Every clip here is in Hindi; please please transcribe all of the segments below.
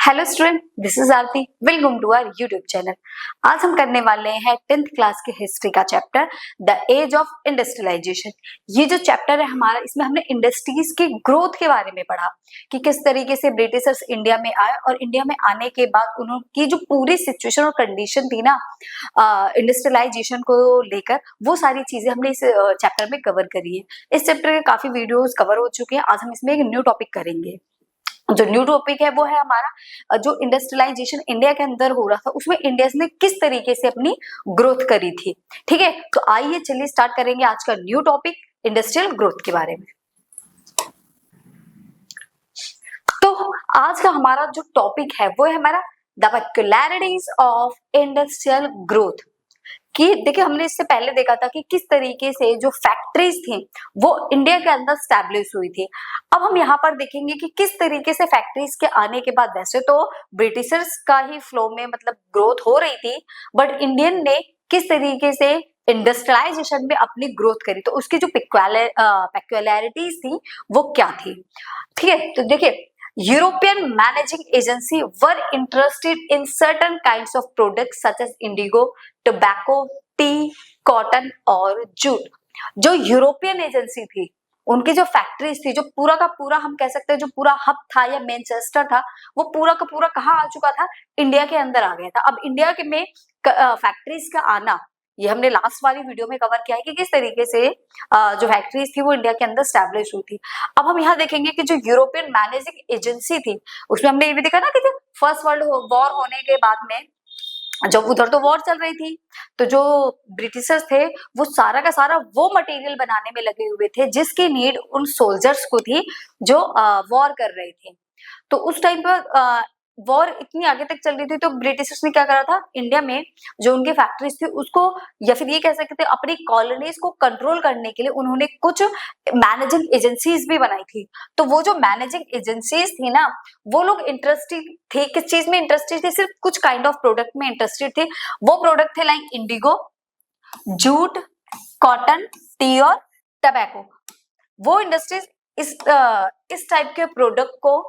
Hello student, this is Aarti. Welcome to our YouTube channel. आज हम करने वाले हैं 10th क्लास की हिस्ट्री का chapter the age of industrialisation. ये जो चैप्टर है हमारा, इसमें हमने इंडस्ट्रीज की ग्रोथ के बारे में पढ़ा कि किस तरीके से ब्रिटिशर्स इंडिया में आए और इंडिया में आने के बाद उनकी जो पूरी सिचुएशन और कंडीशन थी ना इंडस्ट्रियलाइजेशन को लेकर, वो सारी चीजें हमने इस चैप्टर में कवर करी है। इस चैप्टर के काफी वीडियोज कवर हो चुके हैं। आज हम इसमें एक न्यू टॉपिक करेंगे। जो न्यू टॉपिक है वो है हमारा जो इंडस्ट्रियलाइजेशन इंडिया के अंदर हो रहा था, उसमें इंडिया ने किस तरीके से अपनी ग्रोथ करी थी। ठीक है, तो आइए चलिए स्टार्ट करेंगे आज का न्यू टॉपिक इंडस्ट्रियल ग्रोथ के बारे में। तो आज का हमारा जो टॉपिक है वो है हमारा द पेक्युलैरिटीज ऑफ इंडस्ट्रियल ग्रोथ। कि देखिए, हमने इससे पहले देखा था कि किस तरीके से जो फैक्ट्रीज थी वो इंडिया के अंदर स्टैब्लिश हुई थी। अब हम यहाँ पर देखेंगे कि किस तरीके से फैक्ट्रीज के आने के बाद, वैसे तो ब्रिटिशर्स का ही फ्लो में मतलब ग्रोथ हो रही थी, बट इंडियन ने किस तरीके से इंडस्ट्रियलाइजेशन में अपनी ग्रोथ करी, तो उसकी जो पेक्युलैरिटीज थी वो क्या थी। ठीक है, तो देखिए, European managing agency were interested in certain kinds of products such as indigo, tobacco, tea, cotton और jute। जो यूरोपियन एजेंसी थी, उनकी जो फैक्ट्रीज थी, जो पूरा का पूरा हम कह सकते हैं जो पूरा हब था या मैनचेस्टर था, वो पूरा का पूरा कहाँ आ चुका था, इंडिया के अंदर आ गया था। अब इंडिया के में फैक्ट्रीज का आना, ये हमने लास्ट वाली वीडियो में कवर किया है कि किस तरीके से जो फैक्ट्रीज थी वो इंडिया के अंदर स्टैब्लिश हुई थी। अब हम यहाँ देखेंगे कि जो यूरोपियन मैनेजिंग एजेंसी थी, उसमें हमने ये भी देखा ना कि फर्स्ट वर्ल्ड वॉर होने के बाद में जब उधर तो वॉर चल रही थी, तो जो ब्रिटिशर्स थे वो सारा का सारा वो मटेरियल बनाने में लगे हुए थे जिसकी नीड उन सोल्जर्स को थी जो वॉर कर रहे थे। तो उस टाइम पर वॉर इतनी आगे तक चल रही थी, तो ब्रिटिशर्स ने क्या करा था, इंडिया में जो उनकी फैक्ट्रीज थी उसको, या फिर ये कह सकते थे अपनी कॉलोनीज को कंट्रोल करने के लिए उन्होंने कुछ मैनेजिंग एजेंसीज भी बनाई थी। तो वो जो मैनेजिंग एजेंसीज थी ना, वो लोग इंटरेस्टेड थे, किस चीज में इंटरेस्टेड थे, सिर्फ कुछ काइंड ऑफ प्रोडक्ट में इंटरेस्टेड थे। वो प्रोडक्ट थे like indigo, jute, cotton, tea और टबैको। वो इंडस्ट्रीज इस टाइप के प्रोडक्ट को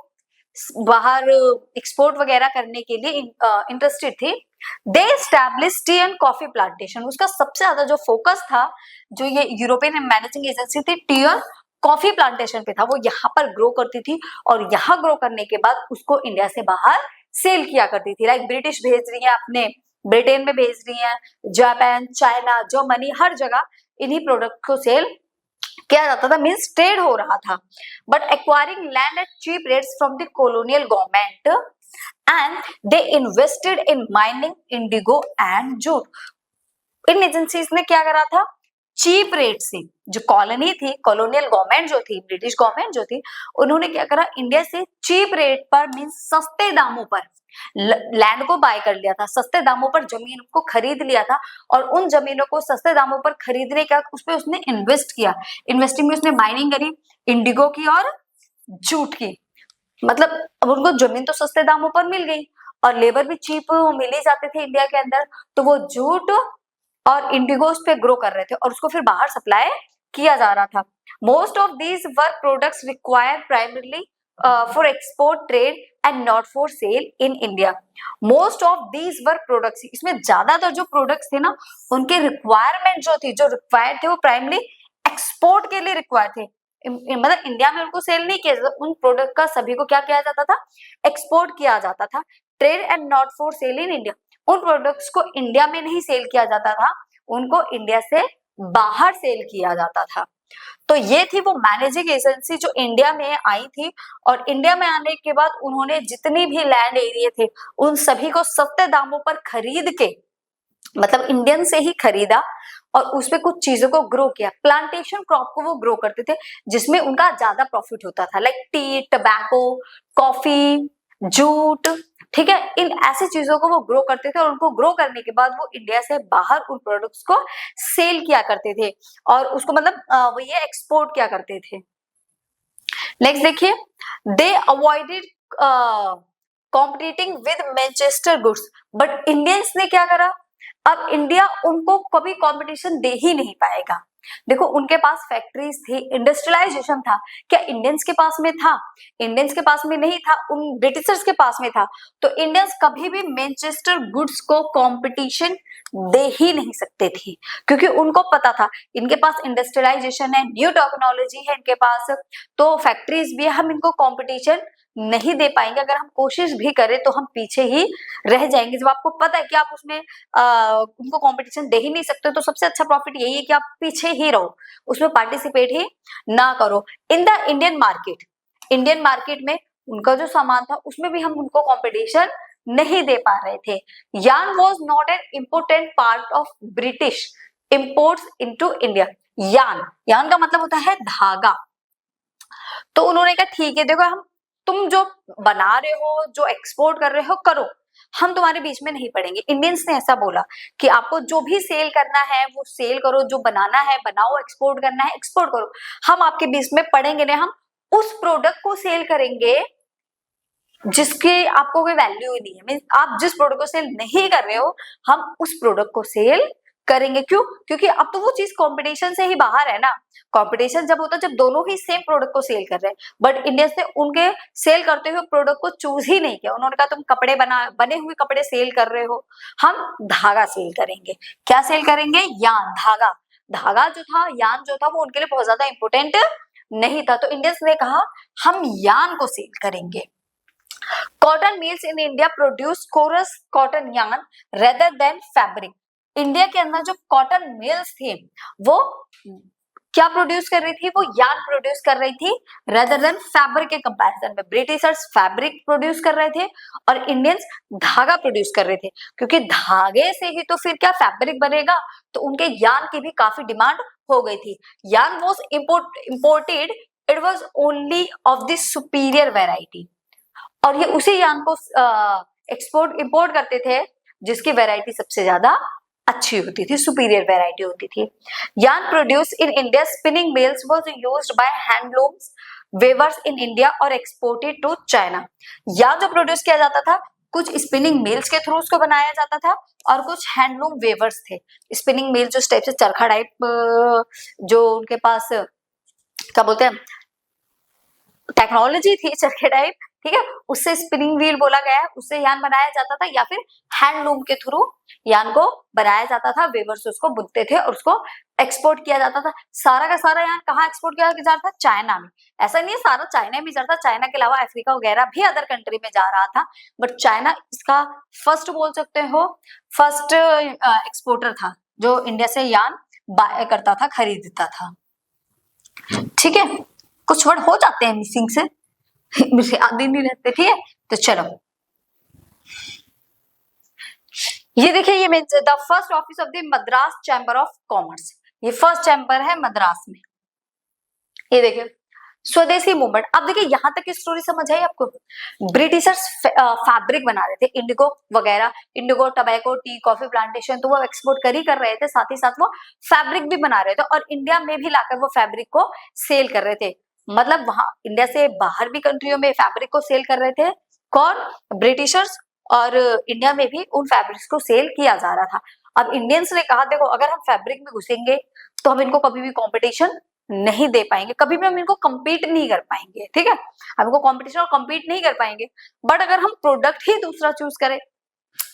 बाहर एक्सपोर्ट वगैरह करने के लिए इंटरेस्टेड थी। They establish tea and coffee plantation. उसका सबसे ज्यादा जो फोकस था, जो ये यूरोपियन मैनेजिंग एजेंसी थी, टी और कॉफी प्लांटेशन पे था। वो यहाँ पर ग्रो करती थी और यहाँ ग्रो करने के बाद उसको इंडिया से बाहर सेल किया करती थी। लाइक ब्रिटिश भेज रही है अपने, ब्रिटेन में भेज रही है, जापान, चाइना, जर्मनी, हर जगह इन्हीं प्रोडक्ट को सेल किया जाता था, मीन्स ट्रेड हो रहा था। But acquiring land at cheap rates from the colonial government and they invested in mining indigo and jute. इन एजेंसीज ने क्या करा था, चीप रेट से, जो कॉलोनी थी, कॉलोनियल गवर्नमेंट जो थी, ब्रिटिश गवर्नमेंट जो थी, उन्होंने क्या करा, इंडिया से चीप रेट पर मीन्स सस्ते दामों पर लैंड को बाय कर लिया था, सस्ते दामों पर जमीन को खरीद लिया था। और उन जमीनों को सस्ते दामों पर खरीदने का उस पर उसने इन्वेस्ट किया। इन्वेस्टिंग में उसने माइनिंग करी इंडिगो की और जूट की। मतलब अब उनको जमीन तो सस्ते दामों पर मिल गई और लेबर भी चीप मिल ही जाते थे इंडिया के अंदर, तो वो जूट और इंडिगो उस पे ग्रो कर रहे थे और उसको फिर बाहर सप्लाई किया जा रहा था। Most of these work products require primarily for export trade and not for sale in India. Most of these work products, इसमें ज्यादातर जो प्रोडक्ट्स थे ना, उनके रिक्वायरमेंट जो थी, जो रिक्वायर्ड थे, वो प्राइमरली एक्सपोर्ट के लिए रिक्वायर्ड थे। मतलब इंडिया में उनको सेल नहीं किया जाता, उन प्रोडक्ट का सभी को क्या किया जाता था, एक्सपोर्ट किया जाता था। Trade and not for sale in India, उन प्रोडक्ट्स को इंडिया में नहीं सेल किया जाता था, उनको इंडिया से बाहर सेल किया जाता था। तो ये थी वो मैनेजिंग एजेंसी जो इंडिया में आई थी। और इंडिया में आने के बाद उन्होंने जितनी भी लैंड एरिया थे उन सभी को सस्ते दामों पर खरीद के, मतलब इंडियन से ही खरीदा और उसमें कुछ चीजों को ग्रो किया। प्लांटेशन क्रॉप को वो ग्रो करते थे जिसमें उनका ज्यादा प्रॉफिट होता था, like T, tobacco, coffee, jute. ठीक है, इन ऐसी चीजों को वो ग्रो करते थे और उनको ग्रो करने के बाद वो इंडिया से बाहर उन प्रोडक्ट्स को सेल किया करते थे और उसको मतलब वो ये एक्सपोर्ट किया करते थे। नेक्स्ट देखिए, they avoided competing with Manchester goods. But Indians ने क्या करा, अब इंडिया उनको कभी कंपटीशन दे ही नहीं पाएगा। देखो उनके पास फैक्ट्रीज थी, इंडस्ट्रियलाइजेशन था, क्या इंडियंस के पास में था? इंडियंस के पास में नहीं था, उन ब्रिटिशर्स के पास में था। तो इंडियंस कभी भी मैनचेस्टर गुड्स को कंपटीशन दे ही नहीं सकते थे, क्योंकि उनको पता था इनके पास इंडस्ट्रियलाइजेशन है, न्यू टेक्नोलॉजी है इनके पापास, तो फैक्ट्रीज भी है, हम इनको कंपटीशन नहीं दे पाएंगे। अगर हम कोशिश भी करें तो हम पीछे ही रह जाएंगे। जब आपको पता है कि आप उसमें उनको कंपटीशन दे ही नहीं सकते, तो सबसे अच्छा प्रॉफिट यही है कि आप पीछे ही रहो, उसमें पार्टिसिपेट ही ना करो। इन द इंडियन मार्केट में उनका जो सामान था उसमें भी हम उनको कंपटीशन नहीं दे पा रहे थे। Yarn was not an important part of British imports into India. Yarn का मतलब होता है धागा। तो उन्होंने कहा ठीक है, देखो हम तुम जो बना रहे हो, जो एक्सपोर्ट कर रहे हो करो, हम तुम्हारे बीच में नहीं पड़ेंगे। इंडियंस ने ऐसा बोला कि आपको जो भी सेल करना है वो सेल करो, जो बनाना है बनाओ, एक्सपोर्ट करना है एक्सपोर्ट करो, हम आपके बीच में पड़ेंगे नहीं। हम उस प्रोडक्ट को सेल करेंगे जिसकी आपको कोई वैल्यू ही नहीं है। मींस आप जिस प्रोडक्ट को सेल नहीं कर रहे हो, हम उस प्रोडक्ट को सेल करेंगे। क्यों? क्योंकि अब तो वो चीज कंपटीशन से ही बाहर है ना। कंपटीशन जब होता है जब दोनों ही सेम प्रोडक्ट को सेल कर रहे हैं, बट इंडियंस ने उनके सेल करते हुए प्रोडक्ट को चूज ही नहीं किया। उन्होंने कहा तुम कपड़े बने हुए कपड़े सेल कर रहे हो, हम धागा सेल करेंगे। क्या सेल करेंगे? यार्न, धागा। धागा जो था, यार्न जो था, वो उनके लिए बहुत ज्यादा इंपॉर्टेंट नहीं था। तो इंडियंस ने कहा हम यार्न को सेल करेंगे। Cotton mills in India produce coarse cotton yarn rather than fabric. India के अंदर जो कॉटन मिल्स थी वो क्या प्रोड्यूस कर रही थी? वो यार्न प्रोड्यूस कर रही थी रेदर देन फैब्रिक के कंपैरिजन में। ब्रिटिशर्स फैब्रिक प्रोड्यूस कर रहे थे और इंडियंस धागा प्रोड्यूस कर रहे थे, क्योंकि धागे से ही तो फिर क्या फैब्रिक बनेगा। तो उनके यार्न की भी काफी डिमांड हो गई थी। Yarn was imported, it was only of the superior variety. और ये उसी यार्न को इंपोर्ट करते थे जिसकी वैरायटी सबसे ज्यादा अच्छी होती थी, सुपीरियर वैरायटी होती थी। Yarn produce in India spinning mills was used by handlooms weavers in India और एक्सपोर्टेड टू चाइना। यार्न जो प्रोड्यूस किया जाता था कुछ स्पिनिंग मिल्स के थ्रू उसको बनाया जाता था और कुछ हैंडलूम वेवर्स थे। स्पिनिंग मिल जो टाइप से चरखा टाइप जो उनके पास क्या बोलते हैं टेक्नोलॉजी थी, चरखे टाइप, ठीक है, उससे स्पिनिंग व्हील बोला गया है, उससे यार्न बनाया जाता था, या फिर हैंडलूम के थ्रू यार्न को बनाया जाता था। वेवर्स उसको बुनते थे और उसको एक्सपोर्ट किया जाता था। सारा का सारा यार्न कहाँ एक्सपोर्ट किया जाता था? चाइना में। ऐसा नहीं है सारा चाइना में जाता था, चाइना के अलावा अफ्रीका वगैरह भी अदर कंट्री में जा रहा था, बट चाइना इसका फर्स्ट बोल सकते हो, फर्स्ट एक्सपोर्टर था जो इंडिया से यार्न बाय करता था, खरीदता था। ठीक है, कुछ वर्ड हो जाते हैं मिसिंग से, मुझे याद ही नहीं रहते। ठीक है, तो चलो ये देखिए, ये the first office of the Madras chamber of commerce, ये फर्स्ट चैम्बर है मद्रास में। ये देखिए स्वदेशी मूवमेंट। अब देखिए यहाँ तक की स्टोरी समझ आई आपको? ब्रिटिशर्स फैब्रिक बना रहे थे, इंडिगो वगैरह, Indigo, tobacco, T, coffee plantation, तो वो एक्सपोर्ट कर रहे थे, साथ ही साथ वो फैब्रिक भी बना रहे थे और इंडिया में भी लाकर वो फैब्रिक को सेल कर रहे थे। मतलब वहां इंडिया से बाहर भी कंट्रियों में फैब्रिक को सेल कर रहे थे कौन? ब्रिटिशर्स, और इंडिया में भी उन फैब्रिक्स को सेल किया जा रहा था। अब इंडियंस ने कहा देखो अगर हम फैब्रिक में घुसेंगे तो हम इनको कभी भी कंपटीशन नहीं दे पाएंगे, कभी भी हम इनको compete नहीं कर पाएंगे। ठीक है, हम इनको कंपटीशन और compete नहीं कर पाएंगे। बट अगर हम प्रोडक्ट ही दूसरा चूज करें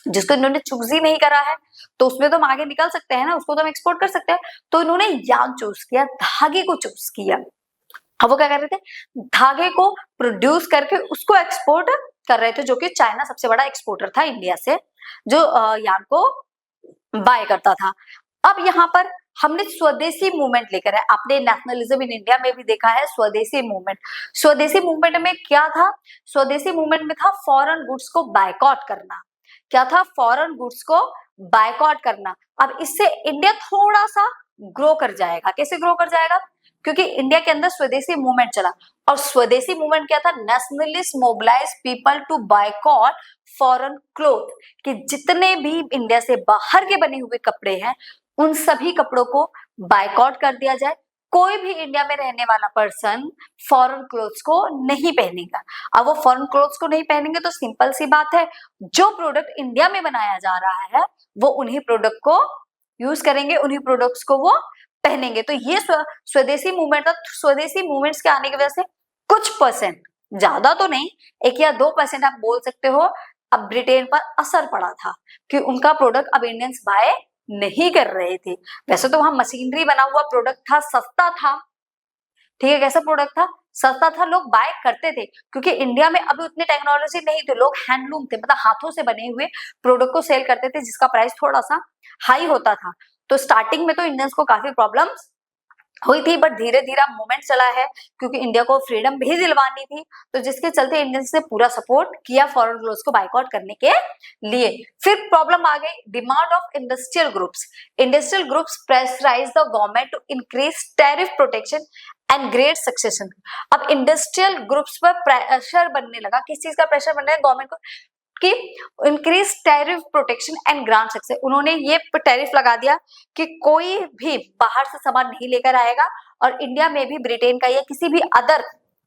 जिसको इन्होंने चूज ही नहीं करा है, तो उसमें तो हम आगे निकल सकते हैं ना, उसको तो हम एक्सपोर्ट कर सकते हैं। तो इन्होंने यार्न चूज किया, धागे को चूज किया। अब वो क्या कर रहे थे? धागे को प्रोड्यूस करके उसको एक्सपोर्ट कर रहे थे, जो कि चाइना सबसे बड़ा एक्सपोर्टर था इंडिया से, जो यार्न को बाय करता था। अब यहाँ पर हमने स्वदेशी मूवमेंट लेकर है, आपने नेशनलिज्म इन इंडिया में भी देखा है स्वदेशी मूवमेंट। स्वदेशी मूवमेंट में क्या था? स्वदेशी मूवमेंट में था फॉरेन गुड्स को बायकॉट करना। क्या था? फॉरेन गुड्स को बायकॉट करना। अब इससे इंडिया थोड़ा सा ग्रो कर जाएगा। कैसे ग्रो कर जाएगा? क्योंकि इंडिया के अंदर स्वदेशी मूवमेंट चला, और स्वदेशी मूवमेंट क्या था? Nationalist mobilise people to boycott foreign cloth, कि जितने भी इंडिया से बाहर के बने हुए कपड़े हैं उन सभी कपड़ों को बायकॉट कर दिया जाए। कोई भी इंडिया में रहने वाला पर्सन फॉरेन क्लोथ्स को नहीं पहनेगा। अब वो फॉरेन क्लोथ्स को नहीं पहनेंगे तो सिंपल सी बात है, जो प्रोडक्ट इंडिया में बनाया जा रहा है वो उन्हीं प्रोडक्ट को यूज करेंगे, उन्हीं प्रोडक्ट्स को वो पहनेंगे। तो ये स्वदेशी मूवमेंट था। स्वदेशी मूवमेंट्स के आने की वजह से कुछ परसेंट, ज्यादा तो नहीं, 1 या 2% आप बोल सकते हो, अब ब्रिटेन पर असर पड़ा था कि उनका प्रोडक्ट अब इंडियंस बाय नहीं कर रहे थे। वैसे तो वहां मशीनरी बना हुआ प्रोडक्ट था, सस्ता था, ठीक है, कैसा प्रोडक्ट था, सस्ता था, लोग बाय करते थे, क्योंकि इंडिया में अभी उतनी टेक्नोलॉजी नहीं थी, लोग हैंडलूम थे, मतलब हाथों से बने हुए प्रोडक्ट को सेल करते थे जिसका प्राइस थोड़ा सा हाई होता था। तो स्टार्टिंग में तो इंडियंस को काफी प्रॉब्लम्स हुई थी, बट धीरे धीरे मूवमेंट चला है, क्योंकि इंडिया को फ्रीडम भी दिलवानी थी, तो जिसके चलते इंडियंस ने पूरा सपोर्ट किया फॉरेन क्लोथ्स को बाइकआउट करने के लिए। फिर प्रॉब्लम आ गई, demand of industrial groups. Industrial groups pressurise the government to increase tariff protection and great succession. अब इंडस्ट्रियल ग्रुप्स पर प्रेशर बनने लगा, किस चीज का प्रेशर बनने लगा गवर्नमेंट को, कि increase tariff protection and grant success. उन्होंने ये टैरिफ लगा दिया कि कोई भी बाहर से सामान नहीं लेकर आएगा, और इंडिया में भी ब्रिटेन का या किसी भी अदर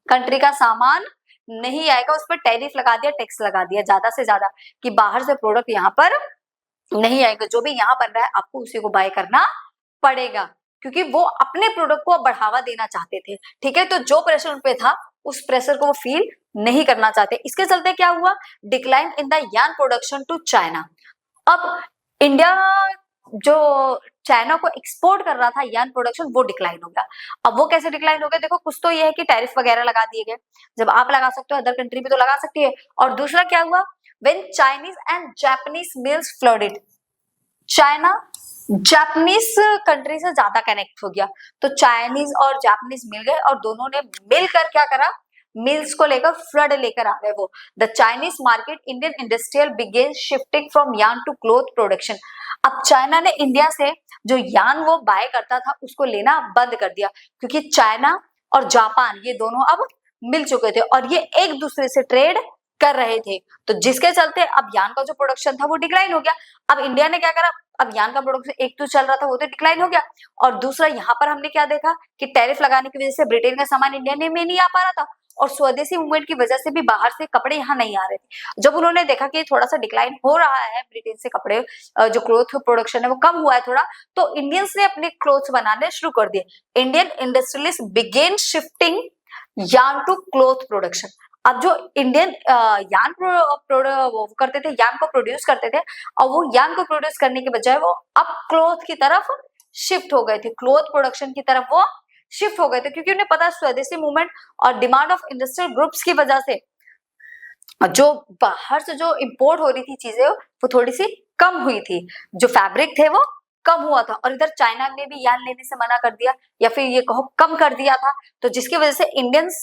कंट्री का सामान नहीं आएगा, उस पर टैरिफ लगा दिया, टैक्स लगा दिया ज्यादा से ज्यादा, कि बाहर से प्रोडक्ट यहाँ पर नहीं आएगा, जो भी यहाँ बन रहा है आपको उसी को बाय करना पड़ेगा, क्योंकि वो अपने प्रोडक्ट को बढ़ावा देना चाहते थे। ठीक है, तो जो प्रेशर उन पे था उस प्रेशर को वो फील नहीं करना चाहते। इसके चलते क्या हुआ, decline in the yarn production to China. अब इंडिया जो चाइना को एक्सपोर्ट कर रहा था यार्न प्रोडक्शन, वो डिक्लाइन हो गया। अब वो कैसे डिक्लाइन हो गया, देखो कुछ तो ये है कि टैरिफ वगैरह लगा दिए गए, जब आप लगा सकते हो अदर कंट्री भी तो लगा सकती है। और दूसरा क्या हुआ, when Chinese and Japanese mills flooded, China Japanese country से ज्यादा कनेक्ट हो गया, तो चाइनीज और जापानीज मिल गए और दोनों ने मिलकर क्या करा, मिल्स को लेकर फ्लड लेकर आ गए वो। The Chinese market Indian industrial began shifting from yarn to cloth production. अब चाइना ने इंडिया से जो यार्न वो बाय करता था उसको लेना बंद कर दिया, क्योंकि चाइना और जापान ये दोनों अब मिल चुके थे और ये एक दूसरे से ट्रेड कर रहे थे, तो जिसके चलते अब यार्न का जो प्रोडक्शन था वो डिक्लाइन हो गया। अब इंडिया ने क्या करा, अब यार्न का प्रोडक्शन एक तो चल रहा था वो तो डिक्लाइन हो गया, और दूसरा यहाँ पर हमने क्या देखा कि टैरिफ लगाने की वजह से ब्रिटेन का सामान इंडिया में नहीं आ पा रहा था, और स्वदेशी मूवमेंट की वजह से भी बाहर से कपड़े यहाँ नहीं आ रहे थे। जब उन्होंने देखा कि थोड़ा सा डिक्लाइन हो रहा है ब्रिटेन से कपड़े जो क्लोथ प्रोडक्शन है वो कम हुआ है थोड़ा, तो इंडियंस ने अपने क्लोथ्स बनाने शुरू कर दिए। Indian industrialist began shifting yarn to cloth production. अब जो इंडियन यार्न करते थे, यार्न को प्रोड्यूस करते थे, और वो यार्न को प्रोड्यूस करने के बजाय वो अब क्लोथ की तरफ शिफ्ट हो गए थे, क्लोथ प्रोडक्शन की तरफ वो शिफ्ट हो गए थे, क्योंकि उन्हें पता है स्वदेशी मूवमेंट और डिमांड ऑफ इंडस्ट्रियल ग्रुप्स की वजह से जो बाहर से जो इंपोर्ट हो रही थी चीजें वो थोड़ी सी कम हुई थी, जो फैब्रिक थे वो कम हुआ था, और इधर चाइना ने भी यार्न लेने से मना कर दिया या फिर ये कहो कम कर दिया था, तो जिसकी वजह से इंडियंस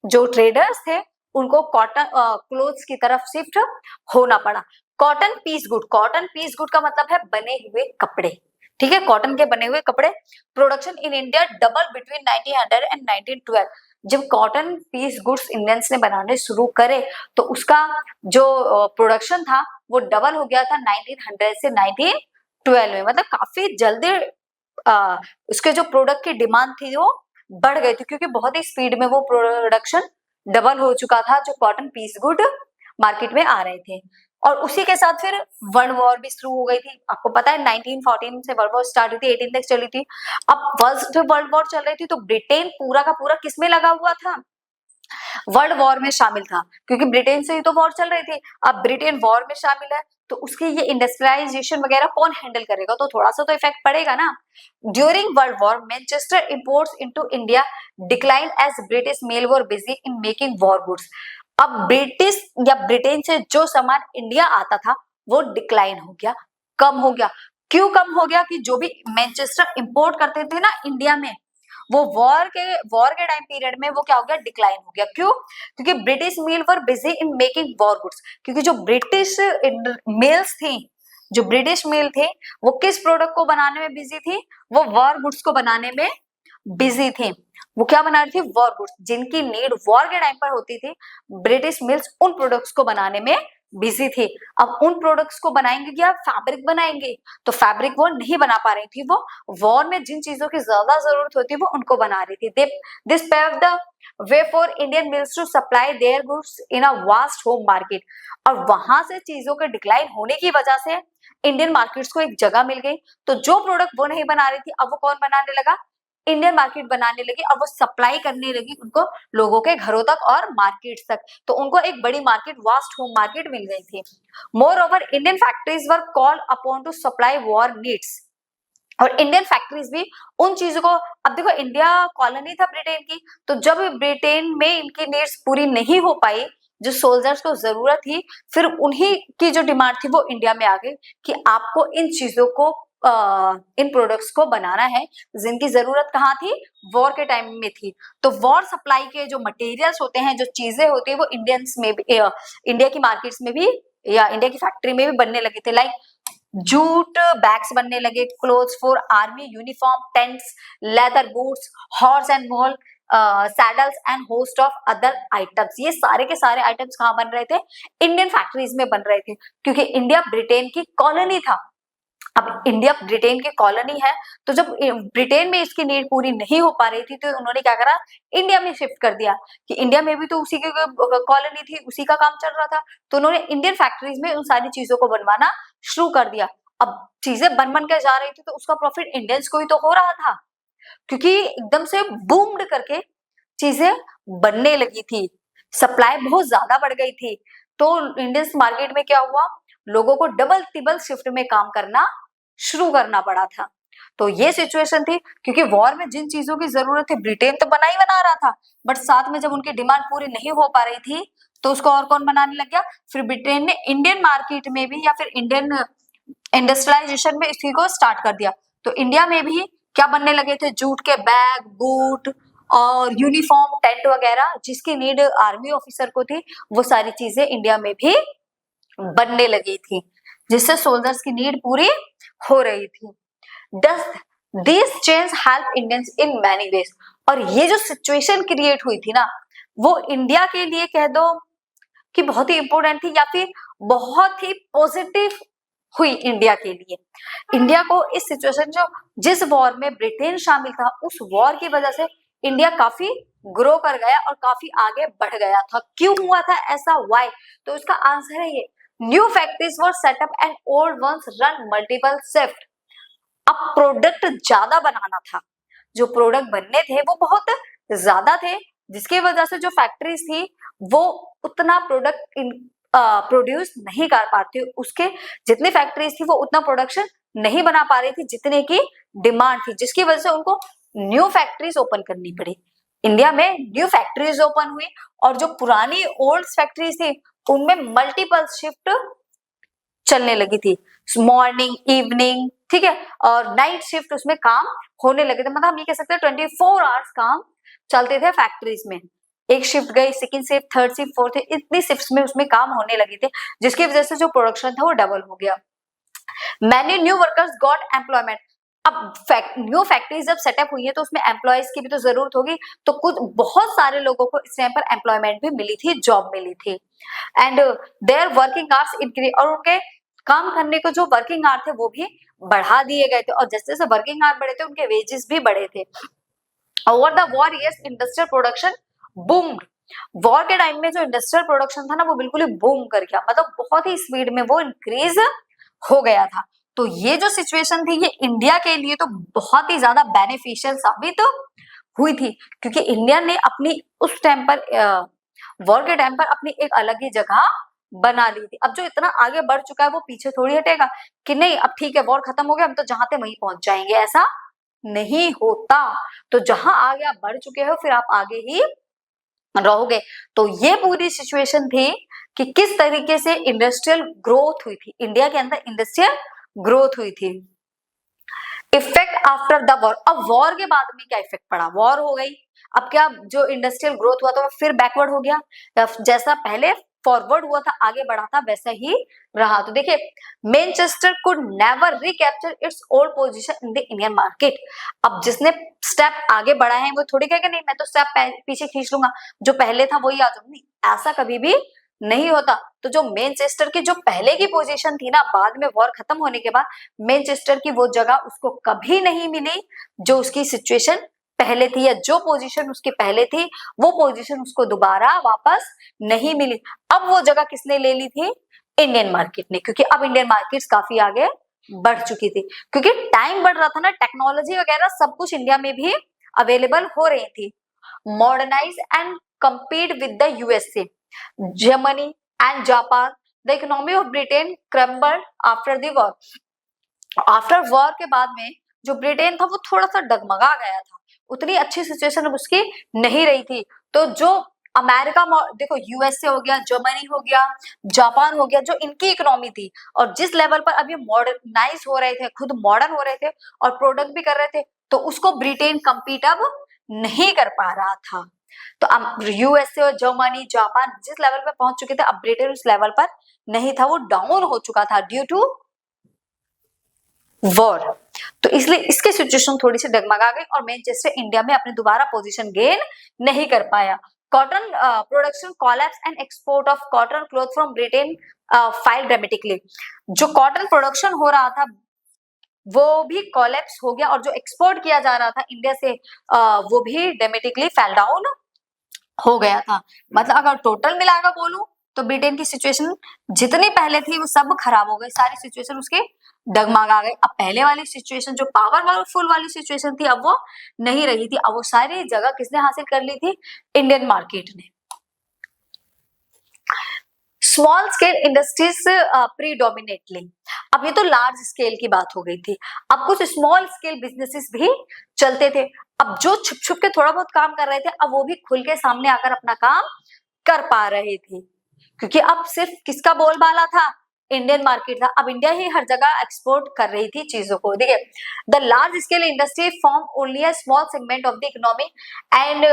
जो ट्रेडर्स थे उनको कॉटन क्लोथ्स की तरफ शिफ्ट होना पड़ा। Cotton piece good, cotton piece good का मतलब है बने हुए कपड़े, ठीक है, कॉटन के बने हुए कपड़े। Production in India double between 1900 and 1912। जब कॉटन पीस गुड्स इंडियंस ने बनाने शुरू करे तो उसका जो प्रोडक्शन था वो डबल हो गया था 1900 से 1912 में, मतलब काफी जल्दी उसके जो प्रोडक्ट की डिमांड थी वो बढ़ गई थी, क्योंकि बहुत ही स्पीड में वो प्रोडक्शन डबल हो चुका था जो कॉटन पीस गुड मार्केट में आ रहे थे। और उसी के साथ फिर वर्ल्ड वॉर भी शुरू हो गई थी। आपको पता है 1914 से वर्ल्ड वॉर स्टार्ट हुई थी, 18 तक चली थी। अब फर्स्ट वर्ल्ड वॉर चल रही थी तो ब्रिटेन पूरा का पूरा किसमें लगा हुआ था, वर्ल्ड वॉर में शामिल था, क्योंकि ब्रिटेन से ही तो वॉर चल रही थी। अब ब्रिटेन वॉर में शामिल है तो उसके ये इंडस्ट्रियलाइजेशन वगैरह कौन हैंडल करेगा, तो थोड़ा सा तो इफेक्ट पड़ेगा ना। During world war Manchester imports into India decline as British mail were busy in making war goods. अब ब्रिटिश या ब्रिटेन से जो सामान इंडिया आता था वो डिक्लाइन हो गया, कम हो गया। क्यों कम हो गया, कि जो भी मैनचेस्टर इंपोर्ट करते थे ना इंडिया में वो वॉर के टाइम पीरियड में वो क्या हो गया, डिक्लाइन हो गया। क्यों, क्योंकि British mail were busy in making war goods, क्योंकि जो ब्रिटिश मेल्स थी, जो ब्रिटिश मेल थे वो किस प्रोडक्ट को बनाने में बिजी थी, वो वॉर गुड्स को बनाने में बिजी थे। वो क्या बना रही थी, वॉर गुड्स, जिनकी नीड वॉर के टाइम पर होती थी। ब्रिटिश मिल्स उन प्रोडक्ट्स को बनाने में बिजी थी। अब उन प्रोडक्ट्स को बनाएंगे या फैब्रिक बनाएंगे, तो फैब्रिक वो नहीं बना पा रही थी, वो वॉर में जिन चीजों की ज्यादा जरूरत होती है वो उनको बना रही थी। This paved the way for Indian mills to supply their goods in a vast home market. और वहां से चीजों के डिक्लाइन होने की वजह से इंडियन मार्केट्स को एक जगह मिल गई। तो जो प्रोडक्ट वो नहीं बना रही थी, अब वो कौन बनाने लगा? इंडियन मार्केट बनाने लगी, और वो सप्लाई करने लगी उनको लोगों के घरों तक और मार्केट्स तक। तो उनको एक बड़ी मार्केट, वास्ट होम मार्केट मिल गई थी। More over Indian factories were called upon two supply war needs. और इंडियन फैक्ट्रीज भी उन चीजों को, अब देखो इंडिया कॉलोनी था ब्रिटेन की, तो जब ब्रिटेन में इनकी नीड्स पूरी नहीं हो पाई, जो सोल्जर्स को जरूरत थी, फिर उन्हीं की जो डिमांड थी वो इंडिया में आ गई कि आपको इन चीजों को इन प्रोडक्ट्स को बनाना है, जिनकी जरूरत कहाँ थी? वॉर के टाइम में थी। तो वॉर सप्लाई के जो मटेरियल्स होते हैं, जो चीजें होती है, वो इंडियंस में भी, इंडिया की मार्केट्स में भी या इंडिया की फैक्ट्री में भी बनने लगे थे। लाइक जूट बैग्स बनने लगे, clothes for army uniform, tents, leather boots, horse and mole, saddles and host of other items. ये सारे के सारे आइटम्स कहाँ बन रहे थे? इंडियन फैक्ट्रीज में बन रहे थे, क्योंकि इंडिया ब्रिटेन की कॉलोनी था। अब इंडिया ब्रिटेन की कॉलोनी है, तो जब ब्रिटेन में इसकी नीड पूरी नहीं हो पा रही थी, तो उन्होंने क्या करा? इंडिया में शिफ्ट कर दिया, कि इंडिया में भी तो उसी की कॉलोनी थी, उसी का काम चल रहा था, तो उन्होंने इंडियन फैक्ट्रीज में उन सारी चीजों को बनवाना शुरू कर दिया। अब चीजें बन के जा रही थी, तो उसका प्रॉफिट इंडियंस को ही तो हो रहा था, क्योंकि एकदम से बूम्ड करके चीजें बनने लगी थी, सप्लाई बहुत ज्यादा बढ़ गई थी। तो इंडियंस मार्केट में क्या हुआ? लोगों को डबल टिबल शिफ्ट में काम करना शुरू करना पड़ा था। तो ये सिचुएशन थी, क्योंकि वॉर में जिन चीजों की जरूरत थी ब्रिटेन तो बना ही बना रहा था, बट साथ में जब उनकी डिमांड पूरी नहीं हो पा रही थी, तो उसको और कौन बनाने लग गया? फिर ब्रिटेन ने इंडियन मार्केट में भी या फिर इंडियन इंडस्ट्रियलाइजेशन में इसी को स्टार्ट कर दिया। तो इंडिया में भी क्या बनने लगे थे? जूट के बैग, बूट और यूनिफॉर्म, टेंट वगैरह, जिसकी नीड आर्मी ऑफिसर को थी, वो सारी चीजें इंडिया में भी बनने लगी थी, जिससे सोल्जर्स की नीड पूरी हो रही थी। This change help Indians in many ways. और ये जो सिचुएशन क्रिएट हुई थी ना, वो इंडिया के लिए कह दो कि बहुत ही इंपॉर्टेंट थी, या फिर बहुत ही पॉजिटिव हुई इंडिया के लिए। इंडिया को इस सिचुएशन, जो जिस वॉर में ब्रिटेन शामिल था, उस वॉर की वजह से इंडिया काफी ग्रो कर गया और काफी आगे बढ़ गया था। क्यों हुआ था ऐसा? व्हाई? तो इसका आंसर है ये, new factories were set up and old ones run multiple shift. अब प्रोडक्ट ज्यादा बनाना था, जो प्रोडक्ट बनने थे वो बहुत ज्यादा थे, जिसकी वजह से जो फैक्ट्रीज थी वो उतना प्रोडक्ट प्रोड्यूस नहीं कर पाती, उसके जितनी फैक्ट्रीज थी वो उतना प्रोडक्शन नहीं बना पा रही थी जितने की डिमांड थी, जिसकी वजह से उनको न्यू फैक्ट्रीज ओपन करनी पड़ी। इंडिया में न्यू फैक्ट्रीज ओपन हुई, और जो पुरानी ओल्ड फैक्ट्रीज थी उनमें मल्टीपल शिफ्ट चलने लगी थी, मॉर्निंग, इवनिंग, ठीक है, और नाइट शिफ्ट उसमें काम होने लगे थे। मतलब हम ये कह सकते हैं 24 आवर्स काम चलते थे फैक्ट्रीज में। एक शिफ्ट गई, second shift, third shift, fourth, इतनी शिफ्ट्स में उसमें काम होने लगे थे, जिसकी वजह से जो प्रोडक्शन था वो डबल हो गया। Many new workers got employment. अब न्यू फैक्ट्रीज जब सेटअप हुई है तो उसमें एम्प्लॉयज की भी तो जरूरत होगी, तो कुछ बहुत सारे लोगों को इस टाइम पर एम्प्लॉयमेंट भी मिली थी, जॉब मिली थी। And their working hours increase, और उनके काम करने को जो वर्किंग आवर थे वो भी बढ़ा दिए गए थे, और जैसे जैसे वर्किंग आवर बढ़े थे उनके वेजेस भी बढ़े थे। Over the war yes industrial production boomed. War के टाइम में जो इंडस्ट्रियल प्रोडक्शन था ना वो बिल्कुल ही बूम कर गया, मतलब बहुत ही स्पीड में वो इंक्रीज हो गया था। तो ये जो सिचुएशन थी ये इंडिया के लिए तो बहुत ही ज्यादा बेनिफिशियल साबित हुई थी, क्योंकि इंडिया ने अपनी उस टाइम पर वॉर के टाइम पर अपनी एक अलग ही जगह बना ली थी। अब जो इतना आगे बढ़ चुका है वो पीछे थोड़ी हटेगा कि नहीं अब ठीक है वॉर खत्म हो गया, हम तो जहां थे वहीं पहुंच जाएंगे, ऐसा नहीं होता। तो जहां आगे आप बढ़ चुके हो फिर आप आगे ही रहोगे। तो ये पूरी सिचुएशन थी कि किस तरीके से इंडस्ट्रियल ग्रोथ हुई थी, इंडिया के अंदर इंडस्ट्रियल ग्रोथ हुई थी। इफेक्ट आफ्टर द वॉर, अब वॉर के बाद में क्या इफेक्ट पड़ा? वॉर हो गई, अब क्या जो इंडस्ट्रियल ग्रोथ हुआ था वो फिर बैकवर्ड हो गया, जैसा पहले फॉरवर्ड हुआ था, आगे बढ़ा था, वैसा ही रहा। तो देखिए Manchester could never recapture it's old position in the Indian market. अब जिसने स्टेप आगे बढ़ा है वो थोड़ी कहेगा नहीं मैं तो स्टेप पीछे खींच लूंगा, जो पहले था वही आ जाऊंगा, नहीं, ऐसा कभी भी नहीं होता तो जो मैनचेस्टर की जो पहले की पोजीशन थी ना, बाद में वॉर खत्म होने के बाद मैनचेस्टर की वो जगह उसको कभी नहीं मिली जो उसकी सिचुएशन पहले थी, या जो पोजीशन उसकी पहले थी वो पोजीशन उसको दोबारा वापस नहीं मिली। अब वो जगह किसने ले ली थी? इंडियन मार्केट ने, क्योंकि अब इंडियन मार्केट्स काफी आगे बढ़ चुकी थी, क्योंकि टाइम बढ़ रहा था ना, टेक्नोलॉजी वगैरह सब कुछ इंडिया में भी अवेलेबल हो रही थी। Modernise and compete with the USA, Germany and Japan. The economy of Britain crumbled after the war. After war के बाद में जो ब्रिटेन था वो थोड़ा सा डगमगा गया था, उतनी अच्छी सिचुएशन अब उसकी नहीं रही थी। तो जो अमेरिका, देखो यूएसए हो गया, जर्मनी हो गया, जापान हो गया, जो इनकी इकोनॉमी थी और जिस लेवल पर अब ये मॉडर्नाइज हो रहे थे, खुद मॉडर्न हो रहे थे और प्रोडक्ट भी कर रहे थे, तो उसको ब्रिटेन कम्पीट अब नहीं कर पा रहा था। तो अब यूएसए और जर्मनी, जापान जिस लेवल पर पहुंच चुके थे, अब ब्रिटेन उस लेवल पर नहीं था, वो डाउन हो चुका था ड्यू टू वॉर। तो इसलिए इसकी सिचुएशन थोड़ी सी डगमगा गई और मैनचेस्टर इंडिया में अपनी दोबारा पोजीशन गेन नहीं कर पाया। Cotton production collapse and export of cotton cloth from Britain file dramatically. जो कॉटन प्रोडक्शन हो रहा था वो भी कोलैप्स हो गया और जो एक्सपोर्ट किया जा रहा था इंडिया से वो भी ड्रामेटिकली फैल डाउन हो गया था। मतलब अगर टोटल मिलाकर बोलूं तो ब्रिटेन की सिचुएशन जितनी पहले थी वो सब खराब हो गई, सारी सिचुएशन उसके डगमगा गई। अब पहले वाली सिचुएशन जो पावरफुल वाली सिचुएशन थी अब वो नहीं रही थी, अब वो सारी जगह किसने हासिल कर ली थी? इंडियन मार्केट ने। Small scale industries predominantly. अब ये तो लार्ज स्केल की बात हो गई थी, अब कुछ स्मॉल स्केल बिजनेसेस भी चलते थे। अब जो छुप छुप के थोड़ा बहुत काम कर रहे थे अब वो भी खुल के सामने आकर अपना काम कर पा रहे थे, क्योंकि अब सिर्फ किसका बोलबाला था? इंडियन मार्केट था। अब इंडिया ही हर जगह एक्सपोर्ट कर रही थी चीजों को। देखिए, the large scale industry form only a small segment of the economy and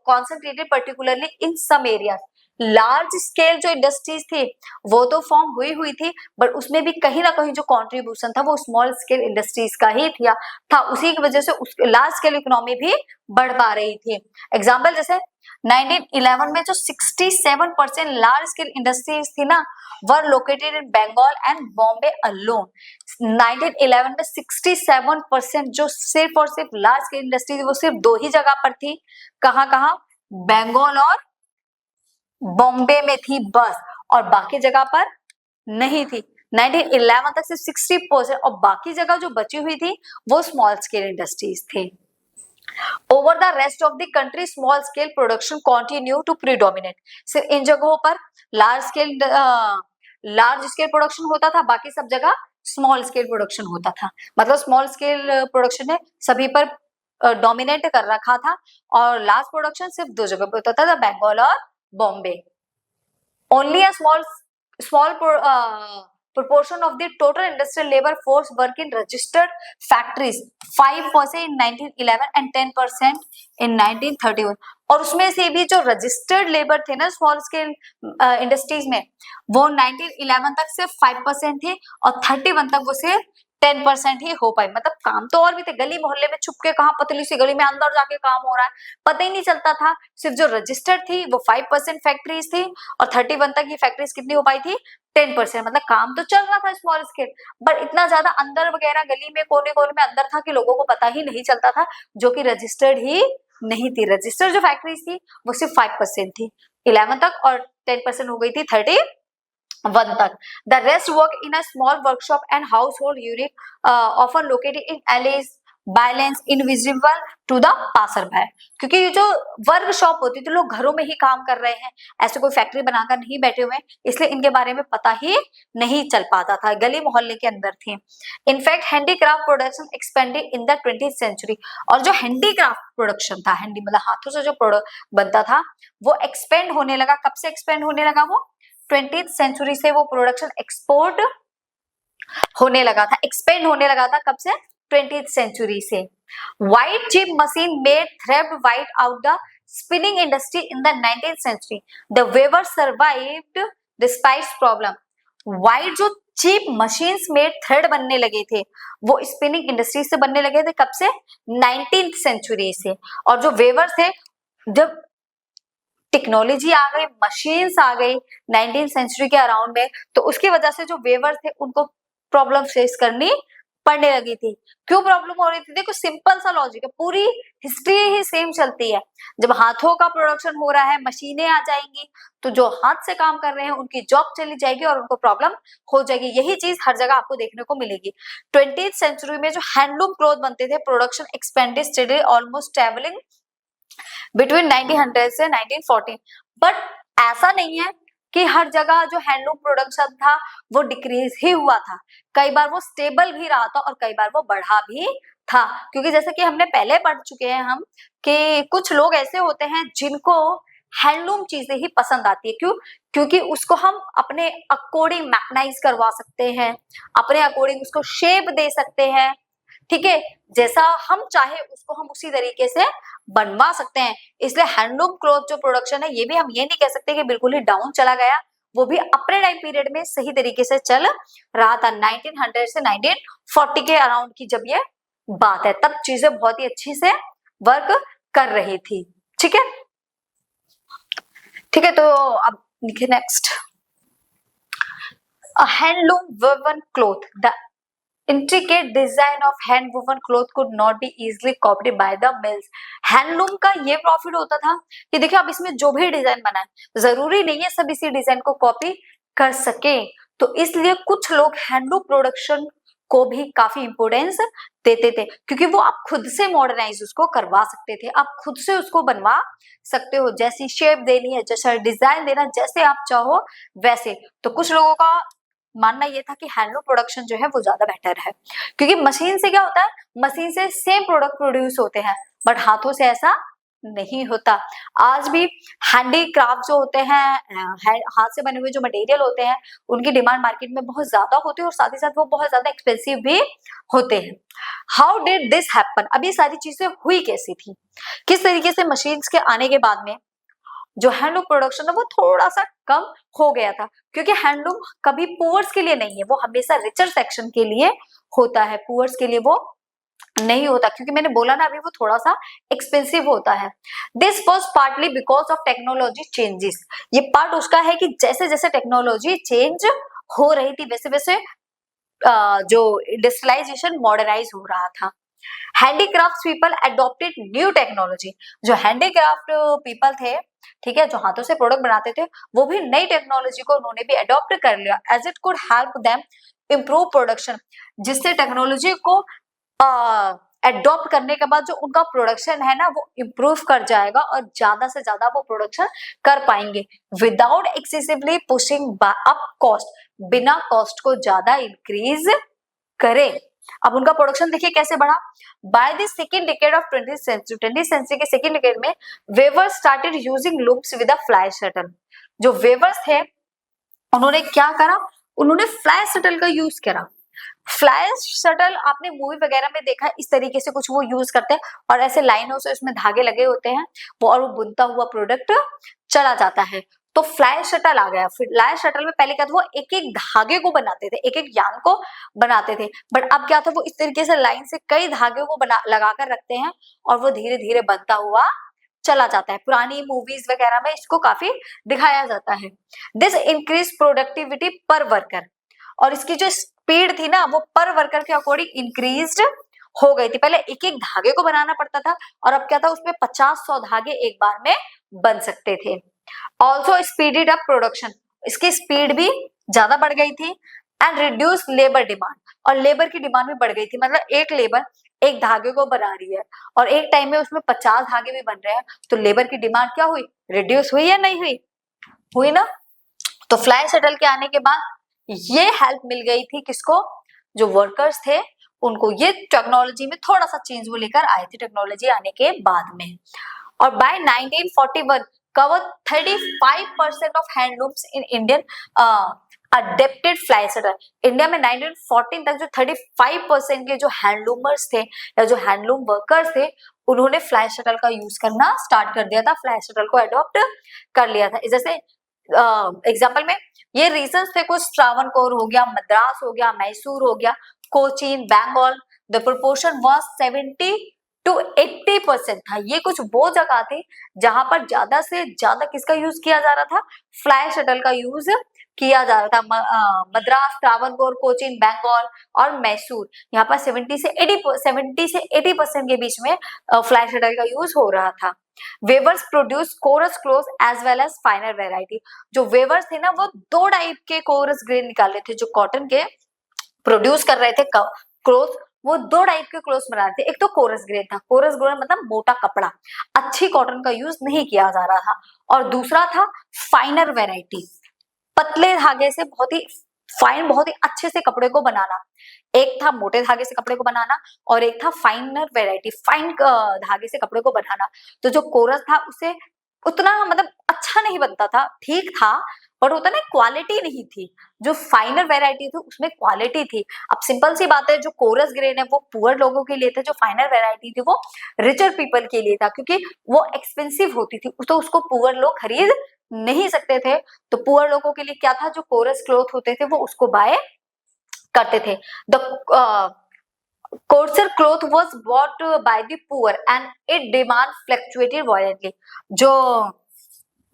concentrated particularly in some areas. Large scale जो इंडस्ट्रीज थी वो तो फॉर्म हुई थी, बट उसमें भी कहीं ना कहीं जो कंट्रीब्यूशन था वो स्मॉल स्केल इंडस्ट्रीज का ही था। उसी की वजह से उस लार्ज स्केल इकोनॉमी भी बढ़ पा रही थी। एग्जाम्पल जैसे 1911 में जो 67% लार्ज स्केल इंडस्ट्रीज थी ना, were located in Bengal and Bombay alone. 1911 में 67% जो सिर्फ और सिर्फ लार्ज स्केल इंडस्ट्रीज वो सिर्फ दो ही जगह पर थी। कहाँ कहाँ? बंगाल और बॉम्बे में थी बस, और बाकी जगह पर नहीं थी। 1911 तक सिर्फ 60% और बाकी जगह जो बची हुई थी वो स्मॉल स्केल इंडस्ट्रीज थे। Over the rest of the country small scale production continue to predominate. सिर्फ इन जगहों पर लार्ज स्केल प्रोडक्शन होता था, बाकी सब जगह स्मॉल स्केल प्रोडक्शन होता था। मतलब स्मॉल स्केल प्रोडक्शन ने सभी पर डोमिनेट कर रखा था और लार्ज प्रोडक्शन सिर्फ दो जगह पे होता था, बंगाल और Bombay. Only a small proportion of the total industrial labor force work in registered factories, 5% in 1911 and 10% in 1931। और उसमें से भी जो रजिस्टर्ड लेबर थे ना स्मॉल स्केल इंडस्ट्रीज में, वो 1911 तक सिर्फ 5% थे और 31 तक वो सिर्फ 10% ही हो पाई। मतलब काम तो और भी थे, गली मोहल्ले में छुप के, कहाँ पतली सी गली में अंदर जाके काम हो रहा है पता ही नहीं चलता था। सिर्फ जो रजिस्टर्ड थी वो 5% फैक्ट्रीज थी और 31 तक ये फैक्ट्रीज कितनी हो पाई थी? 10%। मतलब काम तो चल रहा था स्मॉल स्केल, बट इतना ज्यादा अंदर वगैरह गली में कोने कोने में अंदर था कि लोगों को पता ही नहीं चलता था, जो कि रजिस्टर्ड ही नहीं थी। रजिस्टर्ड जो फैक्ट्रीज थी वो सिर्फ 5% थी 11 तक और 10% हो गई थी 31 तक। The rest work in a small workshop and household unit, often located in alleys, by lanes invisible to the passerby। क्योंकि ये जो वर्कशॉप होती थी, लोग घरों में ही काम कर रहे हैं, ऐसे कोई फैक्ट्री बनाकर नहीं बैठे हुए, इसलिए इनके बारे में पता ही नहीं चल पाता था, गली मोहल्ले के अंदर थी। In fact handicraft production expanded in the 20th century. और जो हैंडीक्राफ्ट प्रोडक्शन था, हैंडी मतलब हाथों से जो प्रोडक्ट बनता था, वो एक्सपेंड होने लगा। कब से एक्सपेंड होने लगा? वो 20th सेंचुरी से वो प्रोडक्शन एक्सपोर्ट होने लगा था, एक्सपेंड होने लगा था। कब से? 20th सेंचुरी से। While cheap machine made thread wiped out the spinning industry in the 19th century. The weaver survived despite problem. While जो चीप मशीन्स में थ्रेड बनने लगे थे वो स्पिनिंग इंडस्ट्री से बनने लगे थे। कब से? 19th सेंचुरी से। और जो वेवर थे, जब टेक्नोलॉजी आ गई, मशीन्स आ गई 19th सेंचुरी के अराउंड में, तो उसकी वजह से जो वेवर्स थे उनको प्रॉब्लम फेस करनी पड़ने लगी थी। क्यों प्रॉब्लम हो रही थी? देखो सिंपल सा लॉजिक है, पूरी हिस्ट्री ही सेम चलती है। जब हाथों का प्रोडक्शन हो रहा है, मशीनें आ जाएंगी, तो जो हाथ से काम कर रहे हैं उनकी जॉब चली जाएगी और उनको प्रॉब्लम हो जाएगी। यही चीज हर जगह आपको देखने को मिलेगी। 20th सेंचुरी में जो हैंडलूम क्लॉथ बनते थे, production expanded study almost travelling between 1900 से 1914। बट ऐसा नहीं है कि हर जगह जो हैंडलूम प्रोडक्शन था वो डिक्रीज ही हुआ था। कई बार वो स्टेबल भी रहा था और कई बार वो बढ़ा भी था। क्योंकि जैसे कि हमने पहले पढ़ चुके हैं हम कि कुछ लोग ऐसे होते हैं जिनको हैंडलूम चीजें ही पसंद आती है। क्यों? क्योंकि उसको हम अपने अकॉर्डिंग मैकनाइज करवा सकते हैं, अपने अकॉर्डिंग उसको शेप दे सकते हैं। ठीक है, जैसा हम चाहे उसको हम उसी तरीके से बनवा सकते हैं। इसलिए हैंडलूम क्लॉथ जो प्रोडक्शन है, ये भी हम ये नहीं कह सकते कि बिल्कुल ही डाउन चला गया, वो भी अपने टाइम पीरियड में सही तरीके से चल रहा था। 1900 से 1940 के अराउंड की जब ये बात है, तब चीजें बहुत ही अच्छी से वर्क कर रही थी। ठीक है, ठीक है, तो अब लिखे next, handloom woven cloth, the intricate design of hand woven cloth could not be easily copied by the mills। Handloom का ये प्रॉफिट होता था कि देखिए आप इसमें जो भी डिजाइन बनाए, जरूरी नहीं है सब इसी डिजाइन को कॉपी कर सके। तो इसलिए कुछ लोग हैंडलूम प्रोडक्शन को भी काफी इंपोर्टेंस देते थे, क्योंकि वो आप खुद से मॉडर्नाइज उसको करवा सकते थे, आप खुद से उसको बनवा सकते हो, जैसी शेप देनी है, जैसा डिजाइन देना, जैसे आप चाहो वैसे। तो कुछ लोगों का मानना ये था कि हैंडलूम प्रोडक्शन जो है वो ज्यादा बेटर है, क्योंकि मशीन से क्या होता है, मशीन से सेम प्रोडक्ट प्रोड्यूस होते हैं, बट हाथों से ऐसा नहीं होता। आज भी हैंडीक्राफ्ट जो होते हैं, हाथ से बने हुए जो मटेरियल होते हैं, उनकी डिमांड मार्केट में बहुत ज्यादा होती है और साथ ही साथ वो बहुत ज्यादा एक्सपेंसिव भी होते हैं। How did this happen? अब ये सारी चीजें हुई कैसी थी, किस तरीके से मशीन्स के आने के बाद में जो हैंडलूम प्रोडक्शन है वो थोड़ा सा कम हो गया था। क्योंकि हैंडलूम कभी पुअर्स के लिए नहीं है, वो हमेशा रिचर सेक्शन के लिए होता है, पुअर्स के लिए वो नहीं होता, क्योंकि मैंने बोला ना अभी वो थोड़ा सा एक्सपेंसिव होता है। This was partly because of technology changes. ये पार्ट उसका है कि जैसे जैसे टेक्नोलॉजी चेंज हो रही थी वैसे वैसे जो इंडस्ट्रियलाइजेशन मॉडर्नाइज हो रहा था। Handicraft people adopted new technology. जो हैंडीक्राफ्ट पीपल थे, ठीक है, जो हाथों से प्रोडक्ट बनाते थे, वो भी नई टेक्नोलॉजी को उन्होंने भी अडॉप्ट कर लिया, as it could help them improve production. जिससे टेक्नोलॉजी को एडॉप्ट करने के बाद जो उनका प्रोडक्शन है ना वो इम्प्रूव कर जाएगा और ज्यादा से ज्यादा वो प्रोडक्शन कर पाएंगे without excessively pushing up cost, बिना कॉस्ट को ज्यादा इंक्रीज करे। अब उनका प्रोडक्शन देखिए कैसे बढ़ा। By the second decade of 20th century के सेकेंड डिकेड में weavers started using loops with a fly shuttle. जो वेवर्स थे उन्होंने क्या करा, उन्होंने फ्लाई शटल का यूज करा। फ्लाई शटल आपने मूवी वगैरह में देखा है, इस तरीके से कुछ वो यूज करते हैं और ऐसे लाइनों से उसमें धागे लगे होते हैं वो, और वो बुनता हुआ प्रोडक्ट चला जाता है। तो फ्लाई शटल आ गया। फ्लाई शटल में पहले क्या था, वो एक एक धागे को बनाते थे, एक एक यान को बनाते थे, बट अब क्या था, वो इस तरीके से लाइन से कई धागे को बना लगा कर रखते हैं और वो धीरे धीरे बनता हुआ चला जाता है। पुरानी मूवीज वगैरह में इसको काफी दिखाया जाता है। दिस इंक्रीज प्रोडक्टिविटी पर वर्कर, और इसकी जो स्पीड थी ना वो पर वर्कर के अकॉर्डिंग इंक्रीज्ड हो गई थी। पहले एक एक धागे को बनाना पड़ता था और अब क्या था, उसमें 50-100 धागे एक बार में बन सकते थे। ऑल्सो स्पीडेड अप प्रोडक्शन, इसकी स्पीड भी ज्यादा बढ़ गई थी। एंड रिड्यूस लेबर डिमांड, और लेबर की डिमांड भी बढ़ गई थी। मतलब एक लेबर एक धागे को बना रही है और एक टाइम में उसमें 50 धागे भी बन रहे हैं, तो लेबर की डिमांड क्या हुई, रिड्यूस हुई या नहीं हुई, हुई ना। तो फ्लाई शटल के आने के बाद ये हेल्प मिल गई थी किसको, जो वर्कर्स थे उनको। ये टेक्नोलॉजी में थोड़ा सा चेंज वो लेकर आए थे टेक्नोलॉजी आने के बाद में। और by 1941 cover 35% of handlooms in Indian adapted fly shuttle. India में 1914 तक जो 35% के जो हैंडलूमर्स थे या जो हैंडलूम वर्कर्स थे उन्होंने फ्लाई शटल का यूज करना स्टार्ट कर दिया था, फ्लाई शटल को अडॉप्ट कर लिया था। जैसे एग्जाम्पल में ये रीजन्स थे कुछ, ट्रावनकोर हो गया, मद्रास हो गया, मैसूर हो गया, Cochin, Bengal. The proportion was 70 to 80% था। ये कुछ वो जगह थी जहां पर ज्यादा से ज्यादा किसका यूज किया जा रहा था, फ्लाई शटल का यूज किया जा रहा था। मद्रास, त्रावणकोर, कोचीन, बंगाल और मैसूर, यहाँ पर 70 से 80% के बीच में फ्लाई शटल का यूज हो रहा था। Weavers produce coarse cloth as well as finer variety. जो वेवर्स थे ना वो दो टाइप के कोरस ग्रेन निकाल रहे थे, जो कॉटन के प्रोड्यूस कर रहे थे क्लोथ, वो दो टाइप के क्लोथ बना रहे थे। एक तो कोरस ग्रेन था, कोरस ग्रेन मतलब मोटा कपड़ा, अच्छी कॉटन का यूज नहीं किया जा रहा था। और दूसरा था फाइनर वेराइटी, पतले धागे से बहुत ही फाइन, बहुत ही अच्छे से कपड़े को बनाना। एक था मोटे धागे से कपड़े को बनाना और एक था फाइनर वेराइटी, फाइन धागे से कपड़े को बनाना। तो जो कोरस था उसे उतना मतलब अच्छा नहीं बनता था, ठीक था, बट होता ना क्वालिटी नहीं थी। जो फाइनर वेराइटी थी उसमें क्वालिटी थी। अब सिंपल सी बात है, जो कोरस ग्रेन है वो पुअर लोगों के लिए था, जो फाइनर वेराइटी थी वो रिचर पीपल के लिए था, क्योंकि वो एक्सपेंसिव होती थी, तो उसको पुअर लोग खरीद नहीं सकते थे। तो पुअर लोगों के लिए क्या था, जो कोरस क्लॉथ होते थे वो उसको बाय करते थे। The coarser cloth was bought by the poor and its demand fluctuated violently। जो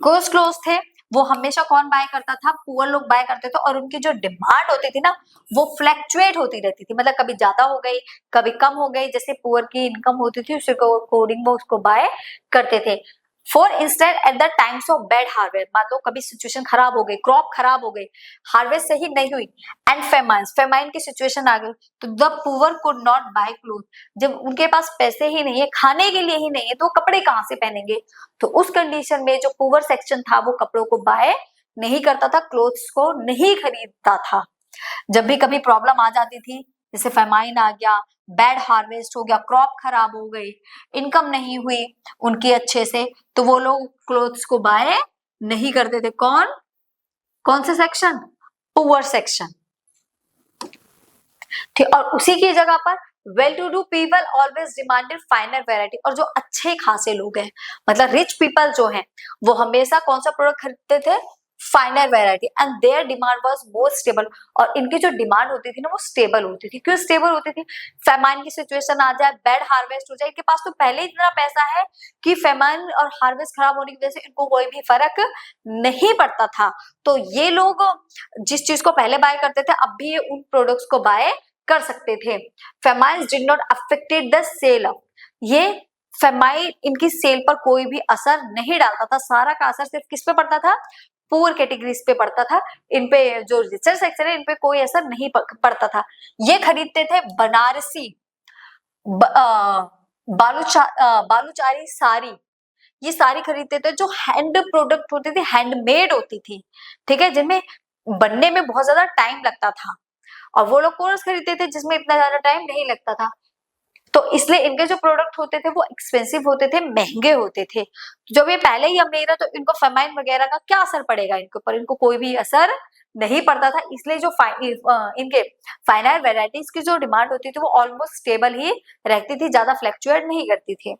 कोर्स क्लोथ थे वो हमेशा कौन बाय करता था, पुअर लोग बाय करते थे, और उनकी जो डिमांड होती थी ना वो फ्लैक्चुएट होती रहती थी, मतलब कभी ज्यादा हो गई कभी कम हो गई, जैसे पुअर की इनकम होती थी उसके अकॉर्डिंग वो उसको बाय करते थे। For instant at the times of bad harvest, मान लो कभी सिचुएशन खराब हो गई, क्रॉप खराब हो गई, हार्वेस्ट सही नहीं हुई, एंड फेमाइन की सिचुएशन आ गई, तो the poor could not buy cloth. जब उनके पास पैसे ही नहीं है, खाने के लिए ही नहीं है, तो कपड़े कहाँ से पहनेंगे। तो उस कंडीशन में जो पुअर सेक्शन था वो कपड़ों को बाय नहीं करता था, क्लोथ्स को नहीं खरीदता था। जब भी कभी प्रॉब्लम आ जाती थी, जैसे फेमाइन आ गया, बैड हार्वेस्ट हो गया, क्रॉप खराब हो गई, इनकम नहीं हुई उनकी अच्छे से, तो वो लोग क्लोथ्स को बाय नहीं करते थे। कौन कौन से सेक्शन, पुअर सेक्शन। ठीक, और उसी की जगह पर well to do people always demanded finer variety. और जो अच्छे खासे लोग हैं, मतलब रिच पीपल जो हैं, वो हमेशा कौन सा प्रोडक्ट खरीदते थे, फाइनर variety, and their demand was more stable. और इनकी जो डिमांड होती थी ना वो स्टेबल होती थी। क्यों स्टेबल होती थी, फेमाइन की सिचुएशन आ जाए, बैड हार्वेस्ट हो जाए, इनके पास तो पहले ही इतना पैसा है कि फेमाइन और हार्वेस्ट खराब होने की वजह से इनको कोई भी फर्क नहीं पड़ता था। तो ये लोग जिस चीज को पहले बाय करते थे, अब भी ये उन प्रोडक्ट्स को बाय कर सकते थे। Famine did not affected the sale of, ये फेमाइन इनकी सेल पर कोई भी असर नहीं डालता था, सारा का असर सिर्फ किस पे पड़ता था, पुअर कैटेगरीज पे पड़ता था। इन पे जो रिचर सेक्शन है इन पे कोई असर नहीं पड़ता था। ये खरीदते थे बनारसी बालूचारी साड़ी, ये साड़ी खरीदते थे जो हैंड प्रोडक्ट होती थी, हैंडमेड होती थी, ठीक है, जिनमें बनने में बहुत ज्यादा टाइम लगता था। और वो लोग कोर्स खरीदते थे जिसमें इतना ज्यादा टाइम नहीं लगता था। तो इसलिए इनके जो प्रोडक्ट होते थे वो एक्सपेंसिव होते थे, महंगे होते थे। जब ये पहले ही अमीर है तो इनको फेमाइन वगैरह का क्या असर पड़ेगा इनके ऊपर, इनको कोई भी असर नहीं पड़ता था। इसलिए जो इनके फाइनल वेराइटीज की जो डिमांड होती थी वो ऑलमोस्ट स्टेबल ही रहती थी, ज्यादा फ्लैक्चुएट नहीं करती थी।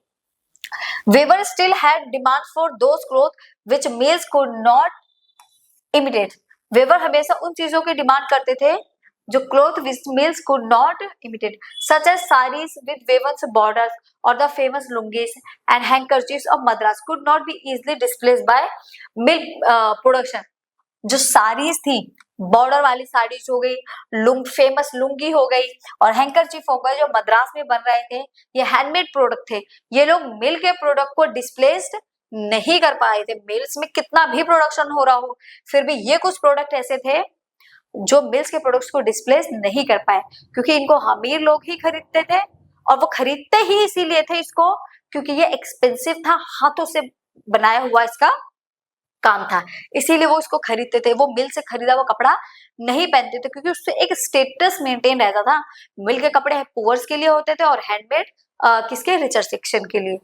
Weaver still had demand for those clothes which males could not imitate। Weaver हमेशा उन चीजों की डिमांड करते थे जो cloth which males could not imitate, such as saris with woven borders और the famous lungis and handkerchiefs of Madras could not be easily displaced by milk production. जो साड़ीज थी, बॉर्डर वाली साड़ीज हो गई, फेमस लुंगी हो गई और हैंकरचीफ हो गए, जो मद्रास में बन रहे थे, ये हैंडमेड प्रोडक्ट थे। ये लोग मिल के प्रोडक्ट को डिस्प्लेस्ड नहीं कर पाए थे। मिल्स में कितना भी प्रोडक्शन हो रहा हो, फिर भी ये कुछ प्रोडक्ट ऐसे थे जो मिल्स के प्रोडक्ट्स को डिस्प्लेस नहीं कर पाए, क्योंकि इनको अमीर लोग ही खरीदते थे। और वो खरीदते ही इसीलिए थे इसको क्योंकि ये एक्सपेंसिव था, हाथों से बनाया हुआ इसका काम था, इसीलिए वो इसको खरीदते थे। वो मिल से खरीदा हुआ कपड़ा नहीं पहनते थे क्योंकि उससे एक स्टेटस मेंटेन रहता था। मिल के कपड़े पुअर्स के लिए होते थे और हैंडमेड किसके, रिचर सेक्शन के लिए।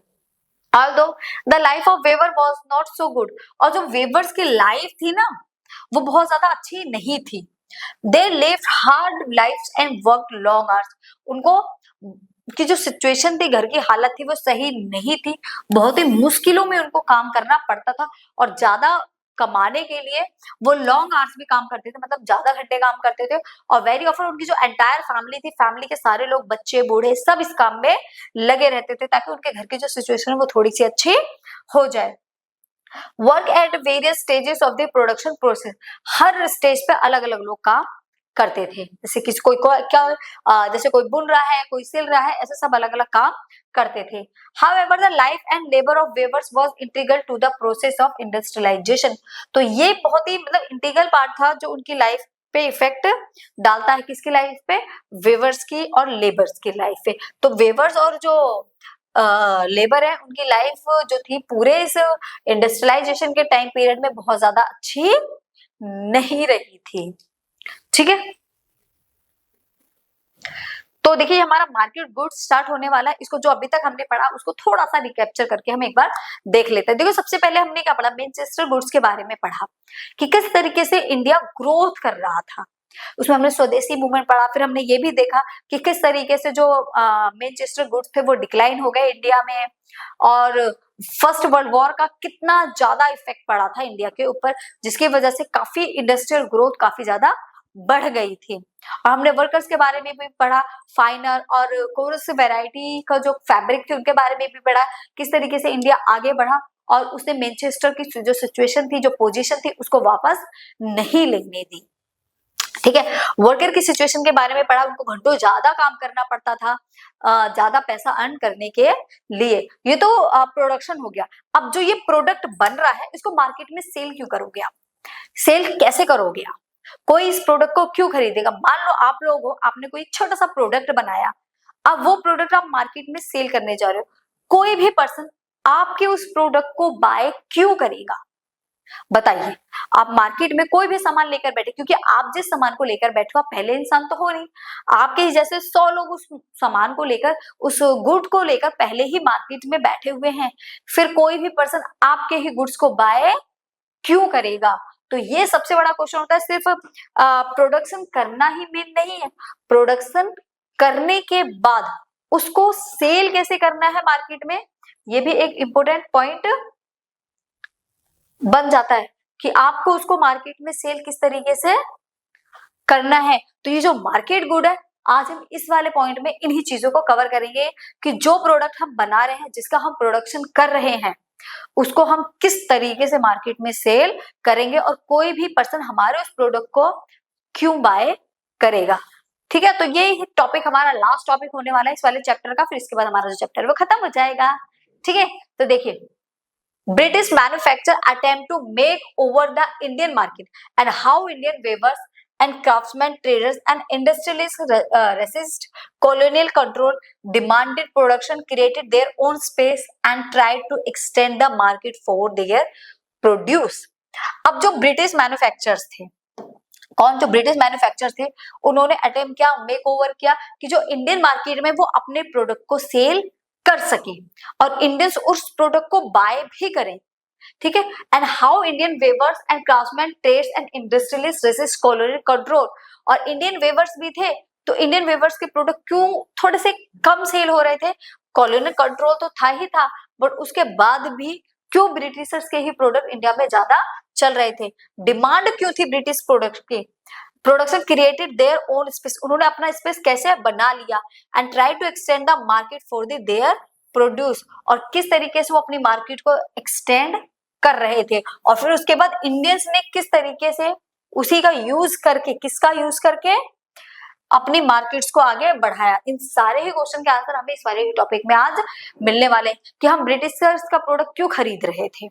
Although the life of Weaver was not so good, और जो वेवर्स की लाइफ थी ना वो बहुत ज्यादा अच्छी नहीं थी। They lived hard lives and worked long hours। उनको की जो सिचुएशन थी, घर की हालत थी वो सही नहीं थी, बहुत ही मुश्किलों में उनको काम करना पड़ता था और ज्यादा कमाने के लिए वो लॉन्ग आवर्स भी काम करते थे, मतलब ज्यादा घंटे काम करते थे। और वेरी ऑफन उनकी जो एंटायर फैमिली थी, फैमिली के सारे लोग, बच्चे बूढ़े, सब इस काम में लगे रहते थे ताकि उनके घर की जो सिचुएशन है वो थोड़ी सी अच्छी हो जाए। Work at various stages of the production process, her stage पे अलग अलग लोग काम करते थे। जैसे किसी जैसे कोई बुन रहा है, कोई सिल रहा है, ऐसे सब अलग अलग काम करते थे। However, the life and labor of weavers was integral to the process of industrialization। तो ये बहुत ही मतलब इंटीग्रल पार्ट था जो उनकी लाइफ पे इफेक्ट डालता है। किसकी लाइफ पे? वेवर्स की और लेबर्स की लाइफ पे। तो वेवर्स और जो लेबर है, उनकी लाइफ जो थी पूरे इस इंडस्ट्रियलाइजेशन के टाइम पीरियड में बहुत ज्यादा अच्छी नहीं रही थी। ठीक है, तो देखिए हमारा मार्केट गुड्स स्टार्ट होने वाला है। इसको जो अभी तक हमने पढ़ा उसको थोड़ा सा रिकैप्चर करके हम एक बार देख लेते हैं। देखो सबसे पहले हमने क्या पढ़ा? मैनचेस्टर गुड्स के बारे में पढ़ा कि किस तरीके से इंडिया ग्रोथ कर रहा था। उसमें हमने स्वदेशी मूवमेंट पढ़ा। फिर हमने ये भी देखा कि किस तरीके से जो मैनचेस्टर गुड्स थे वो डिक्लाइन हो गए इंडिया में, और फर्स्ट वर्ल्ड वॉर का कितना ज्यादा इफेक्ट पड़ा था इंडिया के ऊपर, जिसकी वजह से काफी इंडस्ट्रियल ग्रोथ काफी ज्यादा बढ़ गई थी। और हमने वर्कर्स के बारे में भी पढ़ा, फाइनर और कोरस वैरायटी का जो फैब्रिक थे उनके बारे में भी पढ़ा, किस तरीके से इंडिया आगे बढ़ा और उसने मैनचेस्टर की जो सिचुएशन थी, जो पोजीशन थी, उसको वापस नहीं लेने दी। ठीक है, वर्कर की सिचुएशन के बारे में पढ़ा, उनको घंटों ज्यादा काम करना पड़ता था ज्यादा पैसा अर्न करने के लिए। ये तो प्रोडक्शन हो गया। अब जो ये प्रोडक्ट बन रहा है इसको मार्केट में सेल क्यों करोगे आप? सेल कैसे करोगे आप? कोई इस प्रोडक्ट को क्यों खरीदेगा? मान लो आप लोग हो, आपने कोई छोटा सा प्रोडक्ट बनाया, अब वो प्रोडक्ट आप मार्केट में सेल करने जा रहे हो, कोई भी पर्सन आपके उस प्रोडक्ट को बाय क्यों करेगा? बताइए। आप मार्केट में कोई भी सामान लेकर बैठे, क्योंकि आप जिस सामान को लेकर बैठे हो आप पहले इंसान तो हो नहीं, आपके ही जैसे 100 लोग उस सामान को लेकर, उस गुड को लेकर पहले ही मार्केट में बैठे हुए हैं, फिर कोई भी पर्सन आपके ही गुड्स को बाय क्यों करेगा? तो ये सबसे बड़ा क्वेश्चन होता है। सिर्फ प्रोडक्शन करना ही मेन नहीं है, प्रोडक्शन करने के बाद उसको सेल कैसे करना है मार्केट में, ये भी एक इंपॉर्टेंट पॉइंट बन जाता है कि आपको उसको मार्केट में सेल किस तरीके से करना है। तो ये जो मार्केट गुड है, आज हम इस वाले पॉइंट में इन्हीं चीजों को कवर करेंगे कि जो प्रोडक्ट हम बना रहे हैं, जिसका हम प्रोडक्शन कर रहे हैं, उसको हम किस तरीके से मार्केट में सेल करेंगे और कोई भी पर्सन हमारे उस प्रोडक्ट को क्यों बाय करेगा। ठीक है, तो ये टॉपिक हमारा लास्ट टॉपिक होने वाला है इस वाले चैप्टर का। फिर इसके बाद हमारा जो चैप्टर वो खत्म हो जाएगा। ठीक है, तो देखिए, British manufacturer attempt to make over the Indian market and how Indian weavers and craftsmen, traders and industrialists resist colonial control, demanded production, created their own space and tried to extend the market for their produce। अब जो ब्रिटिश मैन्युफैक्चरर्स थे, कौन? जो ब्रिटिश मैन्युफैक्चरर्स थे, उन्होंने अटेम्प्ट किया, मेक ओवर किया कि जो इंडियन मार्केट में वो अपने प्रोडक्ट को सेल कर सके और इंडियंस उस प्रोडक्ट को बाय भी करें। ठीक है, and how Indian weavers and craftsman, trades and industrialist resist colonial control. और इंडियन वेवर्स भी थे, तो इंडियन वेवर्स के प्रोडक्ट क्यों थोड़े से कम सेल हो रहे थे? कॉलोनियल कंट्रोल तो था ही था, बट उसके बाद भी क्यों ब्रिटिशर्स के ही प्रोडक्ट इंडिया में ज्यादा चल रहे थे? डिमांड क्यों थी ब्रिटिश प्रोडक्ट की? Production created their own space, उन्होंने अपना स्पेस कैसे बना लिया, and try to extend the market for the their produce, और किस तरीके से वो अपनी मार्केट को एक्सटेंड कर रहे थे। और फिर उसके बाद इंडियंस ने किस तरीके से उसी का यूज करके, किसका यूज करके, अपनी मार्केट्स को आगे बढ़ाया। इन सारे ही क्वेश्चन के आंसर हमें इस वाले टॉपिक में आज मिलने वाले हैं कि हम ब्रिटिशर्स का प्रोडक्ट क्यों खरीद रहे थे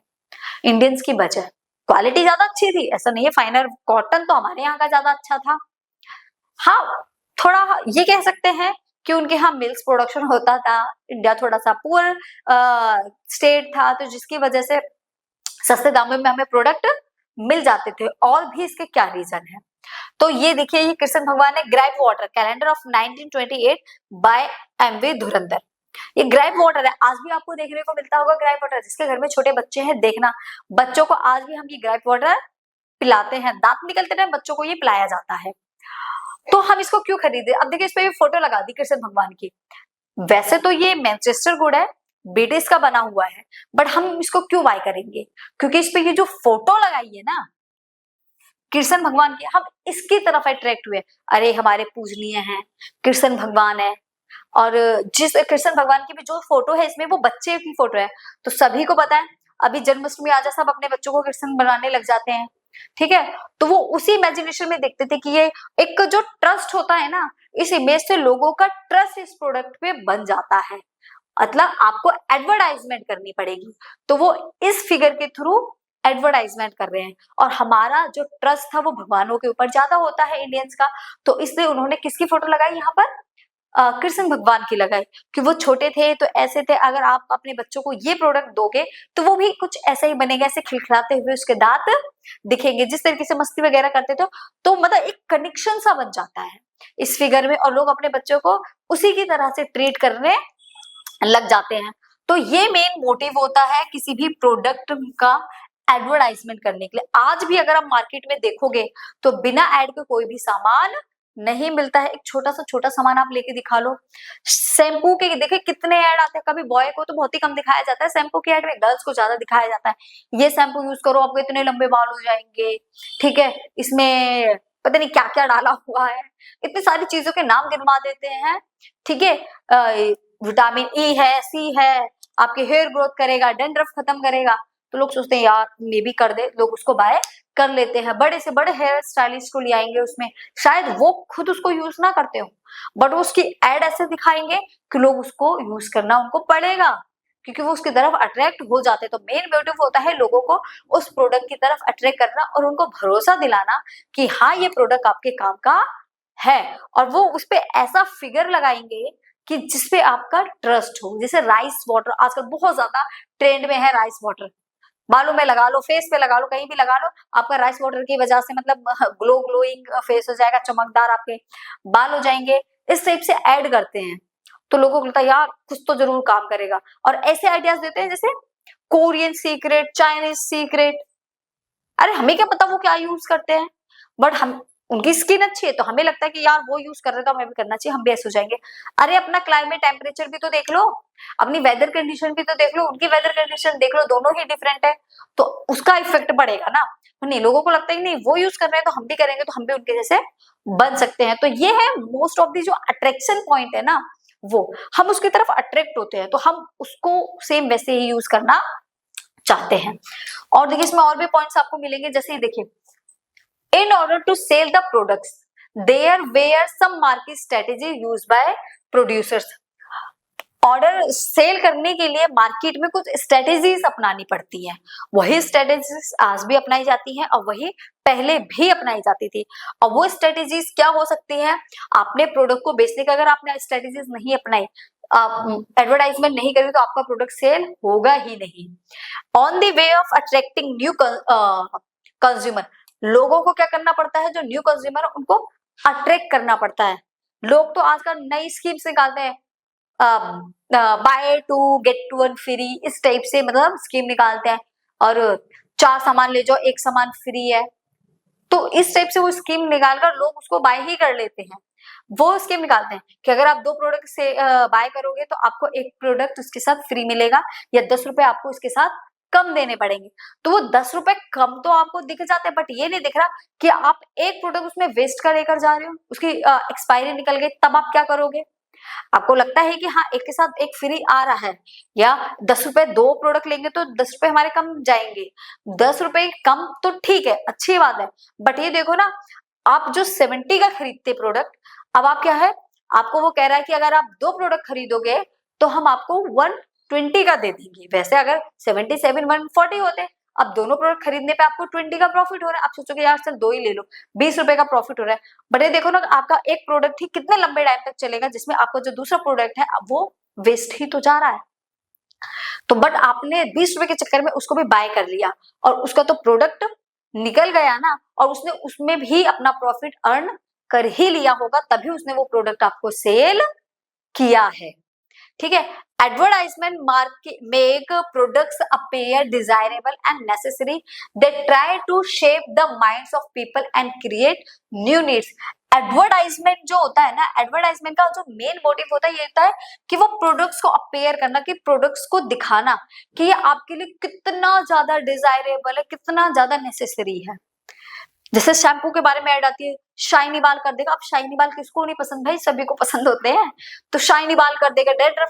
इंडियंस की बजाय। क्वालिटी ज्यादा अच्छी थी, ऐसा नहीं है, फाइनर कॉटन तो हमारे यहाँ का ज्यादा अच्छा था। हाँ, थोड़ा ये कह सकते हैं कि उनके यहाँ मिल्क प्रोडक्शन होता था, इंडिया थोड़ा सा पुअर स्टेट था, तो जिसकी वजह से सस्ते दामों में हमें प्रोडक्ट मिल जाते थे। और भी इसके क्या रीजन है? तो ये देखिए, ये कृष्ण भगवान ने gripe water calendar of 1928 by MV Dhurandhar, ये ग्राइप वाटर है। आज भी आपको देखने को मिलता होगा ग्राइप वाटर। जिसके घर में छोटे बच्चे हैं, देखना, बच्चों को आज भी हम ये ग्राइप वाटर पिलाते हैं, दांत निकलते टाइम बच्चों को ये पिलाया जाता है। तो हम इसको क्यों खरीदे? अब देखिए, इस पे फोटो लगा दी कृष्ण भगवान की। वैसे तो ये मैनचेस्टर गुड है, BTS का बना हुआ है, बट हम इसको क्यों बाय करेंगे? क्योंकि इस पे ये जो फोटो लगाई है ना कृष्ण भगवान की, हम इसकी तरफ अट्रैक्ट हुए। अरे हमारे पूजनीय हैं, कृष्ण भगवान है, और जिस कृष्ण भगवान की भी जो फोटो है इसमें वो बच्चे की फोटो है, तो सभी को पता है अभी जन्माष्टमी आ जाए सब अपने बच्चों को कृष्ण बनाने लग जाते हैं, ठीक है। तो वो उसी इमेजिनेशन में देखते थे कि ये एक जो ट्रस्ट होता है ना, इस इमेज से लोगों का ट्रस्ट इस प्रोडक्ट पे बन जाता है। मतलब आपको एडवर्टाइजमेंट करनी पड़ेगी, तो वो इस फिगर के थ्रू एडवर्टाइजमेंट कर रहे हैं। और हमारा जो ट्रस्ट था वो भगवानों के ऊपर ज्यादा होता है इंडियंस का, तो इसलिए उन्होंने किसकी फोटो लगाई यहाँ पर? कृष्ण भगवान की लगाई, कि वो छोटे थे तो ऐसे थे, अगर आप अपने बच्चों को ये प्रोडक्ट दोगे तो वो भी कुछ ऐसा ही बनेगा, ऐसे खिलखिलाते हुए उसके दांत दिखेंगे, जिस तरीके से मस्ती वगैरह करते थे। तो मतलब एक कनेक्शन सा बन जाता है इस फिगर में, और लोग अपने बच्चों को उसी की तरह से ट्रीट करने लग जाते हैं। तो ये मेन मोटिव होता है किसी भी प्रोडक्ट का एडवर्टाइजमेंट करने के लिए। आज भी अगर आप मार्केट में देखोगे तो बिना एड के कोई भी सामान नहीं मिलता है। एक छोटा सामान आप लेके दिखा लो, शैम्पू के देखिए कितने ऐड आते हैं। कभी बॉय को तो बहुत ही कम दिखाया जाता है शैम्पू के ऐड में, गर्ल्स को ज्यादा दिखाया जाता है। ये शैम्पू यूज करो आपको इतने लंबे बाल हो जाएंगे, ठीक है, इसमें पता नहीं क्या क्या डाला हुआ है, इतनी सारी चीजों के नाम गिनवा देते हैं, ठीक है। विटामिन ई है, सी है, आपके हेयर ग्रोथ करेगा, डैंड्रफ खत्म करेगा। तो लोग सोचते हैं यार मे भी कर दे, लोग उसको बाय कर लेते हैं। बड़े से बड़े हेयर स्टाइलिस्ट को ले आएंगे उसमें, शायद वो खुद उसको यूज ना करते हो, बट उसकी एड ऐसे दिखाएंगे कि लोग उसको यूज करना उनको पड़ेगा, क्योंकि वो उसकी तरफ अट्रैक्ट हो जाते हैं। तो मेन मोटिव होता है लोगों को उस प्रोडक्ट की तरफ अट्रैक्ट करना और उनको भरोसा दिलाना कि हाँ ये प्रोडक्ट आपके काम का है। और वो उस पे ऐसा फिगर लगाएंगे कि जिसपे आपका ट्रस्ट हो। जैसे राइस वाटर आजकल बहुत ज्यादा ट्रेंड में है, राइस वाटर बालों में लगा लो, फेस पे लगा लो, कहीं भी लगा लो, आपका राइस वाटर की वजह से मतलब ग्लोइंग फेस हो जाएगा, चमकदार आपके बाल हो जाएंगे। इस टाइप से ऐड करते हैं तो लोगों को लगता है यार कुछ तो जरूर काम करेगा, और ऐसे आइडियाज देते हैं जैसे कोरियन सीक्रेट, चाइनीज सीक्रेट। अरे हमें क्या पता वो क्या यूज करते हैं, बट हम उनकी स्किन अच्छी है तो हमें लगता है कि यार वो यूज कर रहे तो हमें भी करना चाहिए, हम भी ऐसे हो जाएंगे। अरे अपना क्लाइमेट टेम्परेचर भी तो देख लो, अपनी वेदर कंडीशन भी तो देख लो, उनकी वेदर कंडीशन देख लो, दोनों ही डिफरेंट है, तो उसका इफेक्ट पड़ेगा ना। नहीं, लोगों को लगता है कि नहीं वो यूज कर रहे हैं तो हम भी करेंगे, तो हम भी उनके जैसे बन सकते हैं। तो ये है मोस्ट ऑफ दी जो अट्रैक्शन पॉइंट है ना, वो हम उसकी तरफ अट्रैक्ट होते हैं तो हम उसको सेम वैसे ही यूज करना चाहते हैं। और देखिए इसमें और भी पॉइंट्स आपको मिलेंगे, जैसे देखिए in order to sell the products there were some market strategy used by producers। Order sell करने के लिए मार्केट में कुछ स्ट्रेटेजीज अपनानी पड़ती हैं, वही स्ट्रेटेजीज आज भी अपनाई जाती हैं और वही पहले भी अपनाई जाती थी। और वो स्ट्रेटेजीज क्या हो सकती हैं? आपने प्रोडक्ट को बेचने का अगर आपने स्ट्रेटेजीज नहीं अपनाई, एडवर्टाइजमेंट नहीं करी, तो आपका प्रोडक्ट सेल होगा ही नहीं। On the way of attracting new consumer, लोगों को क्या करना पड़ता है? जो न्यू कंज्यूमर उनको अट्रैक्ट करना पड़ता है। लोग तो आजकल नई स्कीम्स निकालते हैं, buy two get one free, इस टाइप से मतलब स्कीम निकालते हैं, और 4 सामान ले जाओ 1 सामान फ्री है। तो इस टाइप से वो स्कीम निकालकर लोग उसको बाय ही कर लेते हैं। वो स्कीम निकालते हैं कि अगर आप 2 प्रोडक्ट से बाय करोगे तो आपको 1 प्रोडक्ट उसके साथ फ्री मिलेगा, या 10 रुपए आपको इसके साथ कम देने पड़ेंगे। तो वो 10 रुपए कम तो आपको दिख जाते हैं, बट ये नहीं दिख रहा कि आप एक प्रोडक्ट उसमें वेस्ट कर लेकर जा रहे हो, उसकी एक्सपायरी निकल गई, तब आप क्या करोगे? आपको लगता है कि हाँ एक के साथ एक फ्री आ रहा है, या 10 रुपए 2 प्रोडक्ट लेंगे तो 10 रुपए हमारे कम जाएंगे, 10 रुपए कम तो ठीक है, अच्छी बात है। बट ये देखो ना, आप जो 70 का खरीदते प्रोडक्ट, अब आप क्या है, आपको वो कह रहा है कि अगर आप 2 प्रोडक्ट खरीदोगे तो हम आपको 120 का दे देंगे। वैसे अगर 77 140 होते, अब दोनों प्रोडक्ट खरीदने पे आपको 20 का प्रॉफिट हो रहा है। आप सोचोगे यार चल 2 ही ले लो, 20 रुपए का प्रॉफिट हो रहा है। बट ये देखो ना, आपका एक प्रोडक्ट ही कितने लंबे टाइम तक चलेगा, जिसमें आपका जो दूसरा प्रोडक्ट है वो वेस्ट ही तो जा रहा है। तो बट आपने 20 रुपए के चक्कर में उसको भी बाय कर लिया, और उसका तो प्रोडक्ट निकल गया ना, और उसने उसमें भी अपना प्रॉफिट अर्न कर ही लिया होगा, तभी उसने वो प्रोडक्ट आपको सेल किया है। ठीक है। Advertisement make products appear desirable and necessary, they try to shape the minds of people and create new needs. Advertisement जो होता है ना, एडवर्टाइजमेंट का जो मेन मोटिव होता है ये होता है कि वो प्रोडक्ट्स को अपेयर करना, कि प्रोडक्ट्स को दिखाना कि ये आपके लिए कितना ज्यादा डिजायरेबल है, कितना ज्यादा नेसेसरी है। जैसे शैम्पू के बारे में ऐड आती है, शाइनी बाल कर देगा। अब शाइनी बाल किसको नहीं पसंद भाई, सभी को पसंद होते हैं। तो शाइनी बाल कर देगा, डैंड्रफ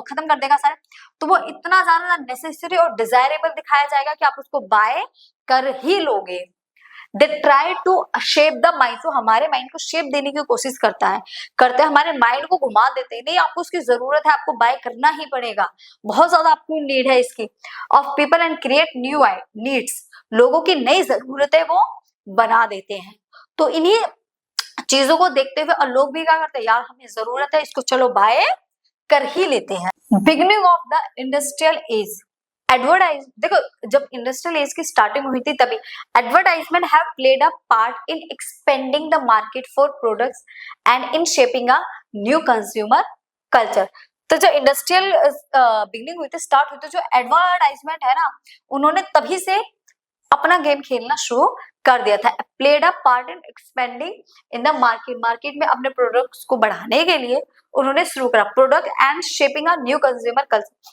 खत्म कर देगा सारे। तो वो इतना ज्यादा नेसेसरी और डिजायरेबल दिखाया जाएगा कि आप उसको बाय कर ही लोगे। They try to shape the mind, तो हमारे माइंड को शेप देने की कोशिश करते हैं हमारे माइंड को घुमा देते हैं। नहीं, आपको उसकी जरूरत है, आपको बाय करना ही पड़ेगा, बहुत ज्यादा आपको नीड है इसकी। Of people and create new needs, लोगों की नई जरूरतें वो बना देते हैं। तो इन्हीं चीजों को देखते हुए और लोग भी क्या करते हैं, यार हमें जरूरत है, इसको चलो बाय कर ही लेते हैं। Beginning of the industrial as, advertise देखो, जब इंडस्ट्रियल एज की स्टार्टिंग हुई थी तभी advertisement have played a part in expanding the market for products and in shaping a new consumer culture. तो जो इंडस्ट्रियल बिगिनिंग हुई थी, स्टार्ट हुई थी, जो एडवर्टाइजमेंट है ना, उन्होंने तभी से अपना गेम खेलना शुरू कर दिया था। Played a part in expanding in the market, market में अपने प्रोडक्ट्स को बढ़ाने के लिए उन्होंने शुरू करा product and shaping a new consumer culture.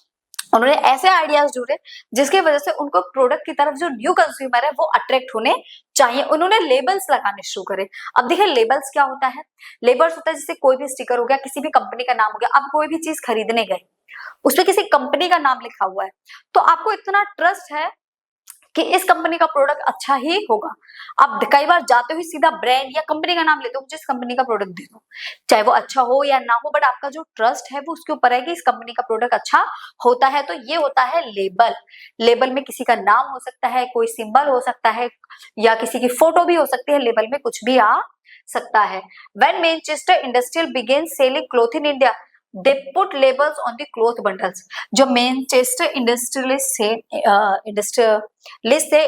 उन्होंने ऐसे आइडियाज ढूंढे जिसकी वजह से उनको प्रोडक्ट की तरफ जो न्यू कंज्यूमर है वो अट्रैक्ट होने चाहिए। उन्होंने लेबल्स लगाने शुरू करे। अब देखिए लेबल्स क्या होता है, लेबल्स होता है जैसे कोई भी स्टिकर हो गया, किसी भी कंपनी का नाम हो गया, आप कोई भी चीज खरीदने गए, उसपे किसी कंपनी का नाम लिखा हुआ है, तो आपको इतना ट्रस्ट है कि इस कंपनी का प्रोडक्ट अच्छा ही होगा। आप कई बार जाते हुए सीधा ब्रांड या कंपनी का नाम लेते हो, मुझे इस कंपनी का प्रोडक्ट दे दो, चाहे वो अच्छा हो या ना हो, बट आपका जो ट्रस्ट है वो उसके ऊपर है कि इस कंपनी का प्रोडक्ट अच्छा होता है। तो ये होता है लेबल। लेबल में किसी का नाम हो सकता है, कोई सिंबल हो सकता है, या किसी की फोटो भी हो सकती है, लेबल में कुछ भी आ सकता है। When Manchester industrial began selling cloth in India, they put labels on the cloth bundles. जो मैनचेस्टर इंडस्ट्रियलिस्ट से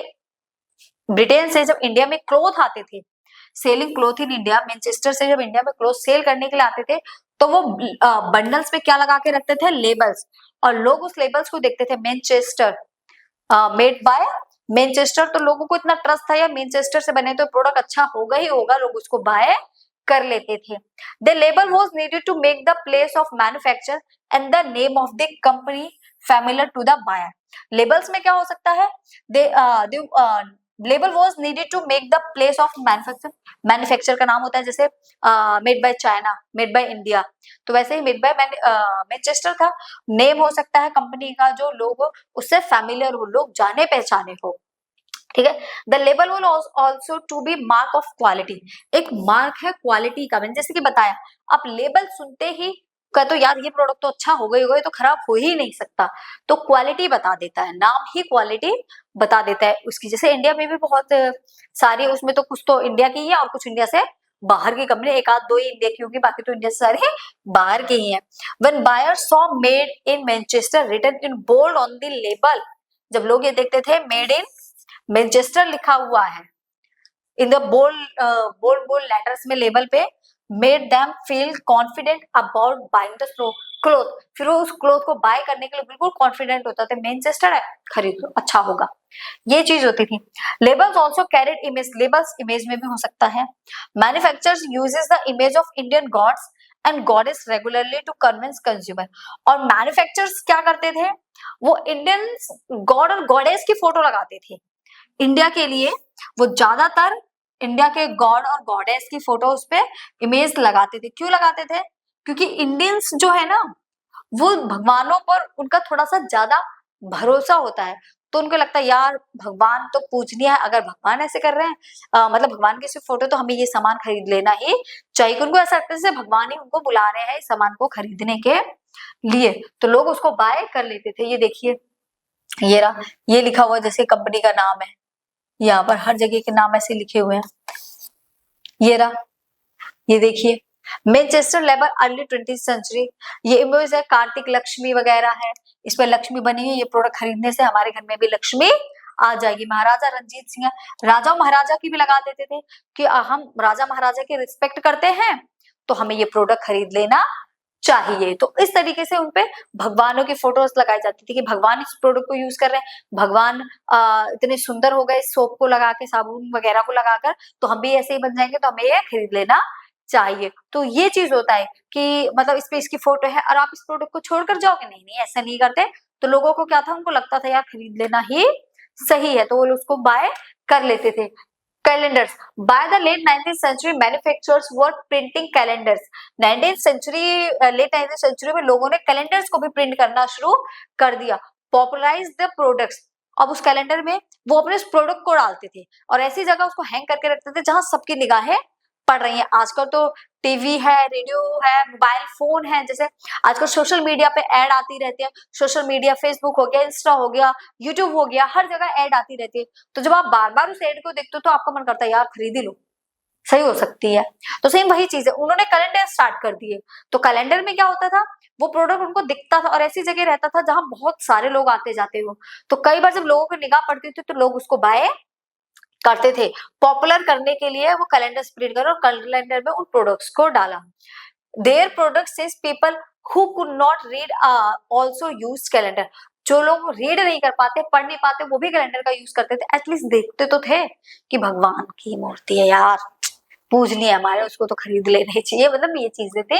ब्रिटेन से जब इंडिया में क्लॉथ आते थे, selling cloth in India, Manchester से जब इंडिया में क्लॉथ सेल करने के लिए आते थे, तो वो बंडल्स पे क्या लगा के रखते थे, लेबल्स। और लोग उस लेबल्स को देखते थे, मैनचेस्टर मेड बाय मैनचेस्टर। तो लोगों को इतना ट्रस्ट था, यार मैनचेस्टर से बने तो प्रोडक्ट अच्छा होगा ही होगा, लोग उसको बाय कर लेते थे। The label was needed to make the place of manufacture and the name of the company familiar to the buyer. Labels में क्या हो सकता है, label was needed to make the place of manufacture, manufacture का नाम होता है जैसे made by China, made by India, तो वैसे ही मेड बाय मैनचेस्टर था। नेम हो सकता है कंपनी का, जो लोग उससे फैमिलियर हो, लोग जाने पहचाने हो, ठीक है। The label will also to be mark of quality, एक मार्क है क्वालिटी का। मैंने जैसे कि बताया, आप लेबल सुनते ही कह तो यार ये प्रोडक्ट तो अच्छा होगा ही होगा, ये तो खराब हो ही नहीं सकता, तो क्वालिटी बता देता है, नाम ही क्वालिटी बता देता है उसकी। जैसे इंडिया में भी बहुत सारी, उसमें तो कुछ तो इंडिया की ही है और कुछ इंडिया से बाहर की कंपनी, एक आध दो ही इंडिया की होगी, बाकी तो इंडिया से सारे बाहर के ही हैं। When buyer saw made in Manchester written in bold on the label, जब लोग ये देखते थे मेड इन मैनचेस्टर लिखा हुआ है इन द बोल्ड लेटर्स में लेबल पे, made them feel confident about buying the cloth. फिर वो उस क्लोथ को बाय करने के लिए बिल्कुल कॉन्फिडेंट होता था, मैनचेस्टर है, खरीद लो, अच्छा होगा, ये चीज होती थी। Labels also carried image, labels image में भी हो सकता है। Manufacturers uses the image of Indian gods and goddess regularly to convince consumer. और मैन्युफैक्चरर्स क्या करते थे, वो इंडियन गॉड और गॉडेस की फोटो लगाते थे इंडिया के लिए। वो ज्यादातर इंडिया के गॉड और गॉडेस की फोटो उस पे इमेज लगाते थे। क्यों लगाते थे, क्योंकि इंडियंस जो है ना, वो भगवानों पर उनका थोड़ा सा ज्यादा भरोसा होता है, तो उनको लगता है यार भगवान तो पूजनीय है, अगर भगवान ऐसे कर रहे हैं, मतलब भगवान की सिर्फ फोटो, तो हमें ये सामान खरीद लेना ही चाहिए। उनको ऐसा लगता है जैसे भगवान ही उनको बुला रहे हैं इस सामान को खरीदने के लिए, तो लोग उसको बाय कर लेते थे। ये देखिए, ये रहा, ये लिखा हुआ जैसे कंपनी का नाम है, यहाँ पर हर जगह के नाम ऐसे लिखे हुए हैं। ये रहा, ये देखिए, Manchester labour early 20th century, ये इमेज है, कार्तिक लक्ष्मी वगैरह है, इस पर लक्ष्मी बनी हुई। ये प्रोडक्ट खरीदने से हमारे घर में भी लक्ष्मी आ जाएगी। महाराजा रंजीत सिंह, राजा महाराजा की भी लगा देते थे कि हम राजा महाराजा की रिस्पेक्ट करते हैं, तो हमें ये प्रोडक्ट खरीद लेना चाहिए। तो इस तरीके से उनपे भगवानों की फोटोज लगाई जाती थी कि भगवान इस प्रोडक्ट को यूज कर रहे हैं, भगवान इतने सुंदर हो गए इस सोप को लगा के, साबुन वगैरह को लगाकर, तो हम भी ऐसे ही बन जाएंगे, तो हमें ये खरीद लेना चाहिए। तो ये चीज होता है कि मतलब इस पे इसकी फोटो है और आप इस प्रोडक्ट को छोड़कर जाओगे, नहीं नहीं ऐसा नहीं करते। तो लोगों को क्या था, उनको लगता था यार खरीद लेना ही सही है, तो वो उसको बाय कर लेते थे। Calendars, by the late 19th century manufacturers were printing calendars. 19th century, late 19th century में लोगों ने कैलेंडर्स को भी प्रिंट करना शुरू कर दिया। पॉपुलराइज द प्रोडक्ट्स, अब उस कैलेंडर में वो अपने उस प्रोडक्ट को डालते थे और ऐसी जगह उसको हैंग करके रखते थे जहां सबकी निगाहें पड़ रही हैं। आजकल तो टीवी है, रेडियो है, मोबाइल फोन है, जैसे आजकल सोशल मीडिया पे ऐड आती रहती है, सोशल मीडिया फेसबुक हो गया, इंस्टा हो गया, यूट्यूब हो गया, हर जगह ऐड आती रहती है। तो जब आप बार बार उस ऐड को देखते हो तो आपका मन करता है यार खरीद ही लो, सही हो सकती है। तो सेम वही चीज है, उन्होंने कैलेंडर स्टार्ट कर दिए। तो कैलेंडर में क्या होता था, वो प्रोडक्ट उनको दिखता था और ऐसी जगह रहता था जहां बहुत सारे लोग आते जाते हो, तो कई बार जब लोगों की निगाह पड़ती थी तो लोग उसको बाय करते थे। पॉपुलर करने के लिए वो कैलेंडर प्रिंट करो और कैलेंडर में उन प्रोडक्ट्स को डाला। Their products says people who could not read also used calendar. जो लोग रीड नहीं कर पाते, पढ़ नहीं पाते, वो भी कैलेंडर का यूज करते थे। एटलीस्ट देखते तो थे कि भगवान की मूर्ति है यार, पूजनी है हमारे, उसको तो खरीद लेना चाहिए, मतलब ये चीजें थे।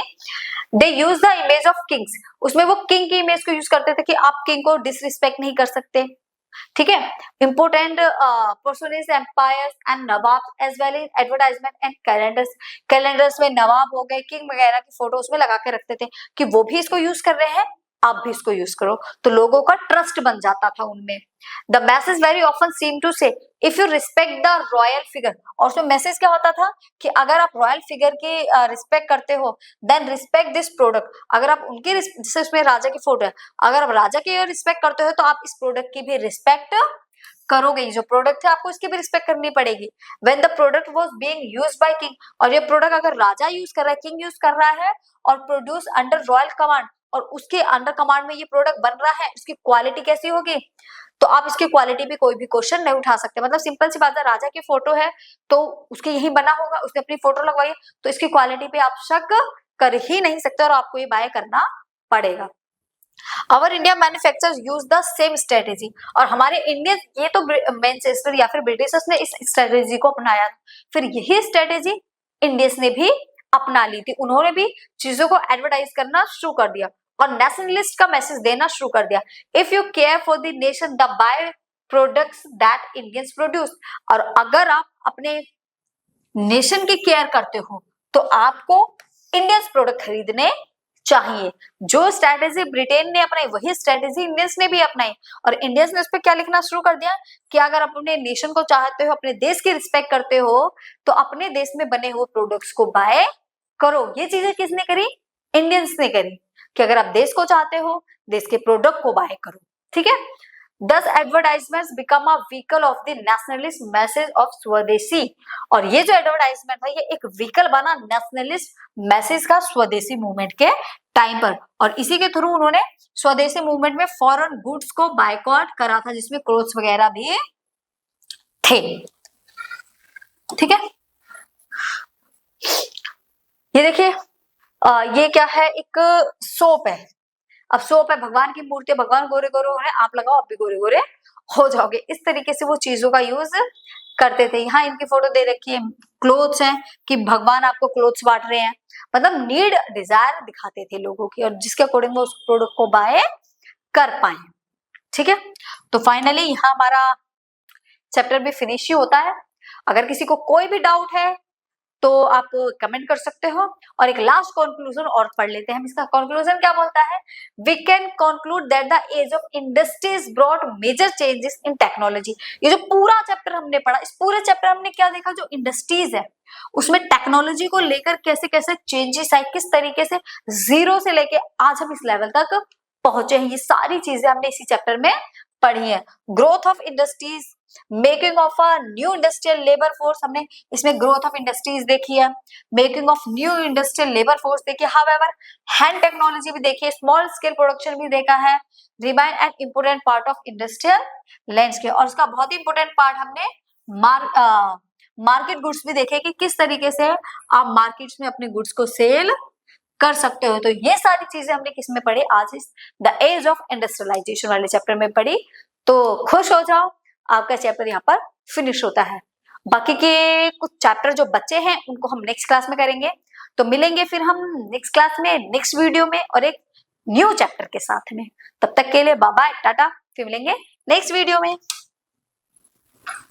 They use the image of kings, उसमें वो किंग की इमेज को यूज करते थे कि आप किंग को डिसरिस्पेक्ट नहीं कर सकते, ठीक है। Important personage empires and nawab as well as advertisement and calendars. Calendars में नवाब हो गए, किंग वगैरह की फोटो उसमें लगा के रखते थे कि वो भी इसको यूज कर रहे हैं, आप भी इसको यूज करो, तो लोगों का ट्रस्ट बन जाता था उनमें। The message very often seem to say if you respect the royal figure, और उसमें मैसेज क्या होता था कि अगर आप रॉयल फिगर की रिस्पेक्ट करते हो देन रिस्पेक्ट दिस प्रोडक्ट। अगर आप उनकी, जैसे उसमें राजा की फोटो है, अगर आप राजा की रिस्पेक्ट करते हो तो आप इस प्रोडक्ट की भी रिस्पेक्ट करोगे, जो प्रोडक्ट है आपको इसकी भी रिस्पेक्ट करनी पड़ेगी। When the product was being used by king, और ये प्रोडक्ट अगर राजा यूज कर रहा है, किंग यूज कर रहा है और प्रोड्यूस अंडर रॉयल कमांड, और उसके अंडर कमांड में ये प्रोडक्ट बन रहा है, उसकी क्वालिटी कैसी होगी, तो आप इसकी क्वालिटी पे कोई भी क्वेश्चन नहीं उठा सकते। मतलब सिंपल सी बात है, राजा की फोटो है तो उसके यही बना होगा, उसने अपनी फोटो लगवाई है, तो इसकी क्वालिटी पे आप शक कर ही नहीं सकते और आपको ये बाय करना पड़ेगा। Our India manufacturers use the same strategy, और हमारे इंडियन, ये तो मैनचेस्टर या फिर ब्रिटिशर्स ने इस स्ट्रेटेजी को अपनाया, फिर यही स्ट्रेटेजी इंडियंस ने भी अपना ली थी। उन्होंने भी चीजों को एडवर्टाइज करना शुरू कर दिया और नेशनलिस्ट का मैसेज देना शुरू कर दिया। If you care for the nation the buy products that Indians produce, और अगर आप अपने नेशन की केयर करते हो तो आपको इंडियंस प्रोडक्ट खरीदने चाहिए। जो स्ट्रेटेजी ब्रिटेन ने अपनाई वही स्ट्रेटेजी इंडियंस ने भी अपनाई, और इंडियंस ने उस पर क्या लिखना शुरू कर दिया कि अगर आप अपने नेशन को चाहते हो, अपने देश की रिस्पेक्ट करते हो, तो अपने देश में बने हुए प्रोडक्ट्स को बाय करो। ये चीजें किसने करी? इंडियंस ने करी, कि अगर आप देश को चाहते हो, देश के प्रोडक्ट को बाय करो, ठीक है। Thus advertisements become a vehicle of the nationalist message of स्वदेशी, और ये जो एडवर्टाइजमेंट था ये एक व्हीकल बना नेशनलिस्ट मैसेज का स्वदेशी मूवमेंट के टाइम पर, और इसी के थ्रू उन्होंने स्वदेशी मूवमेंट में फॉरेन गुड्स को बायकॉट करा था, जिसमें क्लोथ्स वगैरह भी थे, ठीक है। ये देखिए, ये क्या है, एक सोप है। अब सोप है, भगवान की मूर्ति, भगवान गोरे गोरे हो रहे हैं, आप लगाओ आप भी गोरे गोरे हो जाओगे। इस तरीके से वो चीजों का यूज करते थे। यहाँ इनकी फोटो दे रखी है, क्लोथ्स हैं कि भगवान आपको क्लोथ्स बांट रहे हैं, मतलब नीड डिजायर दिखाते थे लोगों की, और जिसके अकॉर्डिंग वो उस प्रोडक्ट को बाय कर पाए, ठीक है। तो फाइनली यहाँ हमारा चैप्टर भी फिनिश ही होता है। अगर किसी को कोई भी डाउट है तो आप कमेंट कर सकते हो, और एक लास्ट कंक्लूजन और पढ़ लेते हैं हम। इसका कंक्लूजन क्या बोलता है? We can conclude that the age of industries brought major changes in technology. ये जो पूरा चैप्टर हमने पढ़ा, इस पूरे चैप्टर हमने क्या देखा, जो इंडस्ट्रीज है उसमें टेक्नोलॉजी को लेकर कैसे कैसे चेंजेस आए, किस तरीके से जीरो से लेके आज हम इस लेवल तक पहुंचे हैं, ये सारी चीजें हमने इसी चैप्टर में पढ़ी है। Growth of industries, making of a new industrial labour force, हमने इसमें ग्रोथ ऑफ इंडस्ट्रीज देखी है, making of new industrial labour force देखी है, हाउएवर हैंड टेक्नोलॉजी भी देखी है, स्मॉल स्केल प्रोडक्शन भी देखा है, remain an important part of industrial landscape, और उसका बहुत ही इंपोर्टेंट पार्ट हमने मार्केट गुड्स भी देखे कि किस तरीके से आप मार्केट्स में अपने गुड्स को सेल कर सकते हो। तो ये सारी चीजें हमने किस में पढ़ी, आज इस द एज ऑफ इंडस्ट्रियलाइजेशन वाले चैप्टर में पढ़ी। तो खुश हो जाओ, आपका चैप्टर यहाँ पर फिनिश होता है। बाकी के कुछ चैप्टर जो बच्चे हैं उनको हम नेक्स्ट क्लास में करेंगे। तो मिलेंगे फिर हम नेक्स्ट क्लास में, नेक्स्ट वीडियो में और एक न्यू चैप्टर के साथ में। तब तक के लिए बाय बाय, टाटा, फिर मिलेंगे नेक्स्ट वीडियो में।